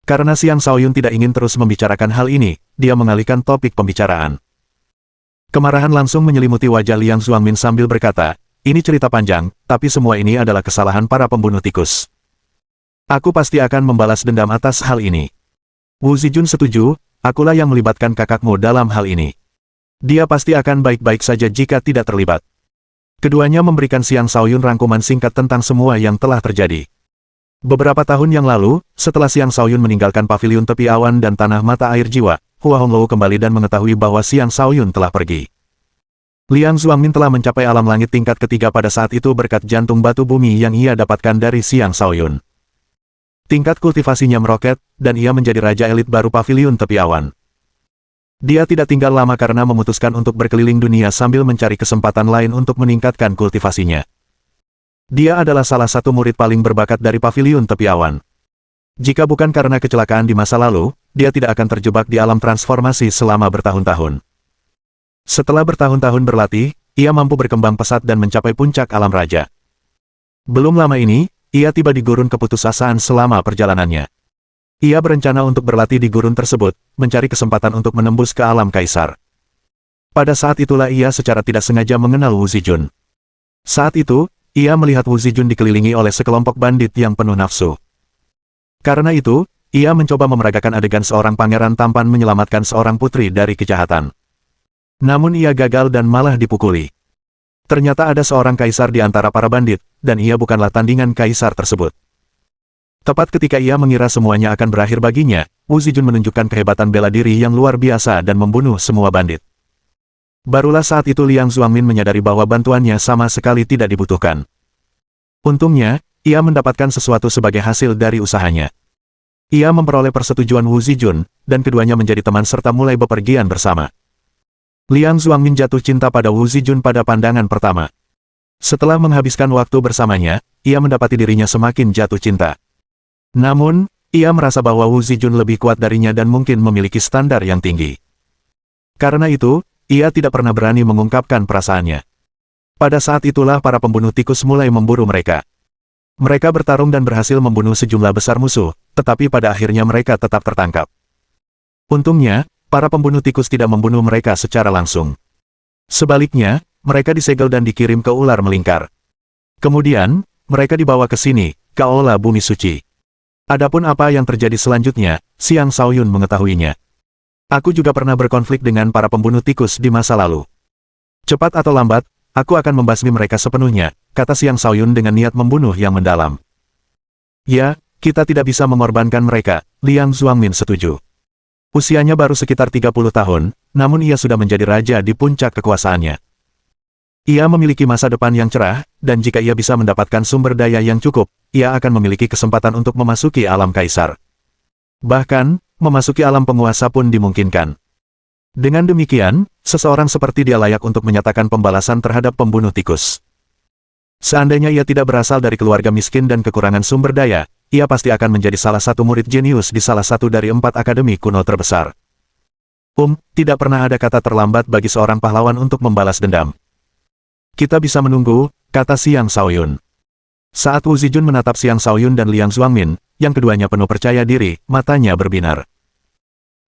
Karena Xiang Shaoyun tidak ingin terus membicarakan hal ini, dia mengalihkan topik pembicaraan. Kemarahan langsung menyelimuti wajah Liang Zuangmin sambil berkata, ini cerita panjang, tapi semua ini adalah kesalahan para pembunuh tikus. Aku pasti akan membalas dendam atas hal ini. Wu Zijun setuju, akulah yang melibatkan kakakmu dalam hal ini. Dia pasti akan baik-baik saja jika tidak terlibat. Keduanya memberikan Xiang Shaoyun rangkuman singkat tentang semua yang telah terjadi. Beberapa tahun yang lalu, setelah Xiang Shaoyun meninggalkan paviliun tepi awan dan tanah mata air jiwa, Hua Honglou kembali dan mengetahui bahwa Xiang Shaoyun telah pergi. Liang Zuangmin telah mencapai alam langit tingkat ketiga pada saat itu berkat jantung batu bumi yang ia dapatkan dari Xiang Shaoyun. Tingkat kultivasinya meroket, dan ia menjadi raja elit baru paviliun tepi awan. Dia tidak tinggal lama karena memutuskan untuk berkeliling dunia sambil mencari kesempatan lain untuk meningkatkan kultivasinya. Dia adalah salah satu murid paling berbakat dari paviliun tepi awan. Jika bukan karena kecelakaan di masa lalu, dia tidak akan terjebak di alam transformasi selama bertahun-tahun. Setelah bertahun-tahun berlatih, ia mampu berkembang pesat dan mencapai puncak alam raja. Belum lama ini, ia tiba di gurun keputusasaan selama perjalanannya. Ia berencana untuk berlatih di gurun tersebut, mencari kesempatan untuk menembus ke alam kaisar. Pada saat itulah ia secara tidak sengaja mengenal Wu Zijun. Saat itu, ia melihat Wu Zijun dikelilingi oleh sekelompok bandit yang penuh nafsu. Karena itu, ia mencoba memeragakan adegan seorang pangeran tampan menyelamatkan seorang putri dari kejahatan. Namun ia gagal dan malah dipukuli. Ternyata ada seorang kaisar di antara para bandit, dan ia bukanlah tandingan kaisar tersebut. Tepat ketika ia mengira semuanya akan berakhir baginya, Wu Zijun menunjukkan kehebatan bela diri yang luar biasa dan membunuh semua bandit. Barulah saat itu Liang Zuangmin menyadari bahwa bantuannya sama sekali tidak dibutuhkan. Untungnya, ia mendapatkan sesuatu sebagai hasil dari usahanya. Ia memperoleh persetujuan Wu Zijun, dan keduanya menjadi teman serta mulai bepergian bersama. Liang Zuangmin jatuh cinta pada Wu Zijun pada pandangan pertama. Setelah menghabiskan waktu bersamanya, ia mendapati dirinya semakin jatuh cinta. Namun, ia merasa bahwa Wu Zijun lebih kuat darinya dan mungkin memiliki standar yang tinggi. Karena itu, ia tidak pernah berani mengungkapkan perasaannya. Pada saat itulah para pembunuh tikus mulai memburu mereka. Mereka bertarung dan berhasil membunuh sejumlah besar musuh, tetapi pada akhirnya mereka tetap tertangkap. Untungnya, para pembunuh tikus tidak membunuh mereka secara langsung. Sebaliknya, mereka disegel dan dikirim ke ular melingkar. Kemudian, mereka dibawa ke sini, ke aula bumi suci. Adapun apa yang terjadi selanjutnya, Xiang Shaoyun mengetahuinya. Aku juga pernah berkonflik dengan para pembunuh tikus di masa lalu. Cepat atau lambat, aku akan membasmi mereka sepenuhnya, kata Xiang Shaoyun dengan niat membunuh yang mendalam. Ya, kita tidak bisa mengorbankan mereka, Liang Zuangmin setuju. Usianya baru sekitar 30 tahun, namun ia sudah menjadi raja di puncak kekuasaannya. Ia memiliki masa depan yang cerah, dan jika ia bisa mendapatkan sumber daya yang cukup, ia akan memiliki kesempatan untuk memasuki alam kaisar. Bahkan, memasuki alam penguasa pun dimungkinkan. Dengan demikian, seseorang seperti dia layak untuk menyatakan pembalasan terhadap pembunuh tikus. Seandainya ia tidak berasal dari keluarga miskin dan kekurangan sumber daya, ia pasti akan menjadi salah satu murid jenius di salah satu dari 4 akademi kuno terbesar. Tidak pernah ada kata terlambat bagi seorang pahlawan untuk membalas dendam. Kita bisa menunggu, kata Xiang Shaoyun. Saat Wu Zijun menatap Xiang Shaoyun dan Liang Zuangmin, yang keduanya penuh percaya diri, matanya berbinar.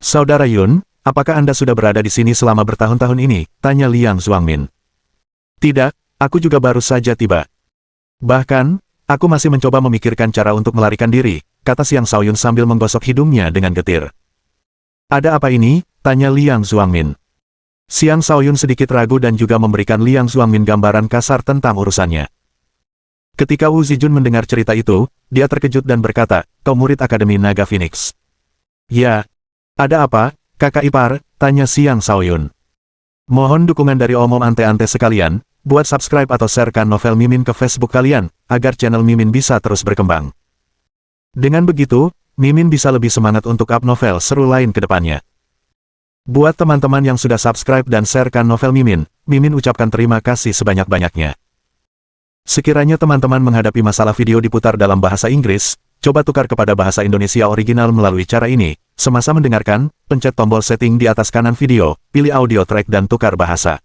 Saudara Yun, apakah Anda sudah berada di sini selama bertahun-tahun ini? Tanya Liang Zuangmin. Tidak, aku juga baru saja tiba. Bahkan, aku masih mencoba memikirkan cara untuk melarikan diri, kata Xiang Shaoyun sambil menggosok hidungnya dengan getir. Ada apa ini? Tanya Liang Zuangmin. Xiang Shaoyun sedikit ragu dan juga memberikan Liang Zuangmin gambaran kasar tentang urusannya. Ketika Wu Zijun mendengar cerita itu, dia terkejut dan berkata, kau murid Akademi Naga Phoenix. Ya. Ada apa, kakak ipar? Tanya Xiang Shaoyun. Mohon dukungan dari omom ante-ante sekalian, buat subscribe atau sharekan novel Mimin ke Facebook kalian, agar channel Mimin bisa terus berkembang. Dengan begitu, Mimin bisa lebih semangat untuk up novel seru lain ke depannya. Buat teman-teman yang sudah subscribe dan sharekan novel Mimin, Mimin ucapkan terima kasih sebanyak-banyaknya. Sekiranya teman-teman menghadapi masalah video diputar dalam bahasa Inggris, coba tukar kepada bahasa Indonesia original melalui cara ini. Semasa mendengarkan, pencet tombol setting di atas kanan video, pilih audio track dan tukar bahasa.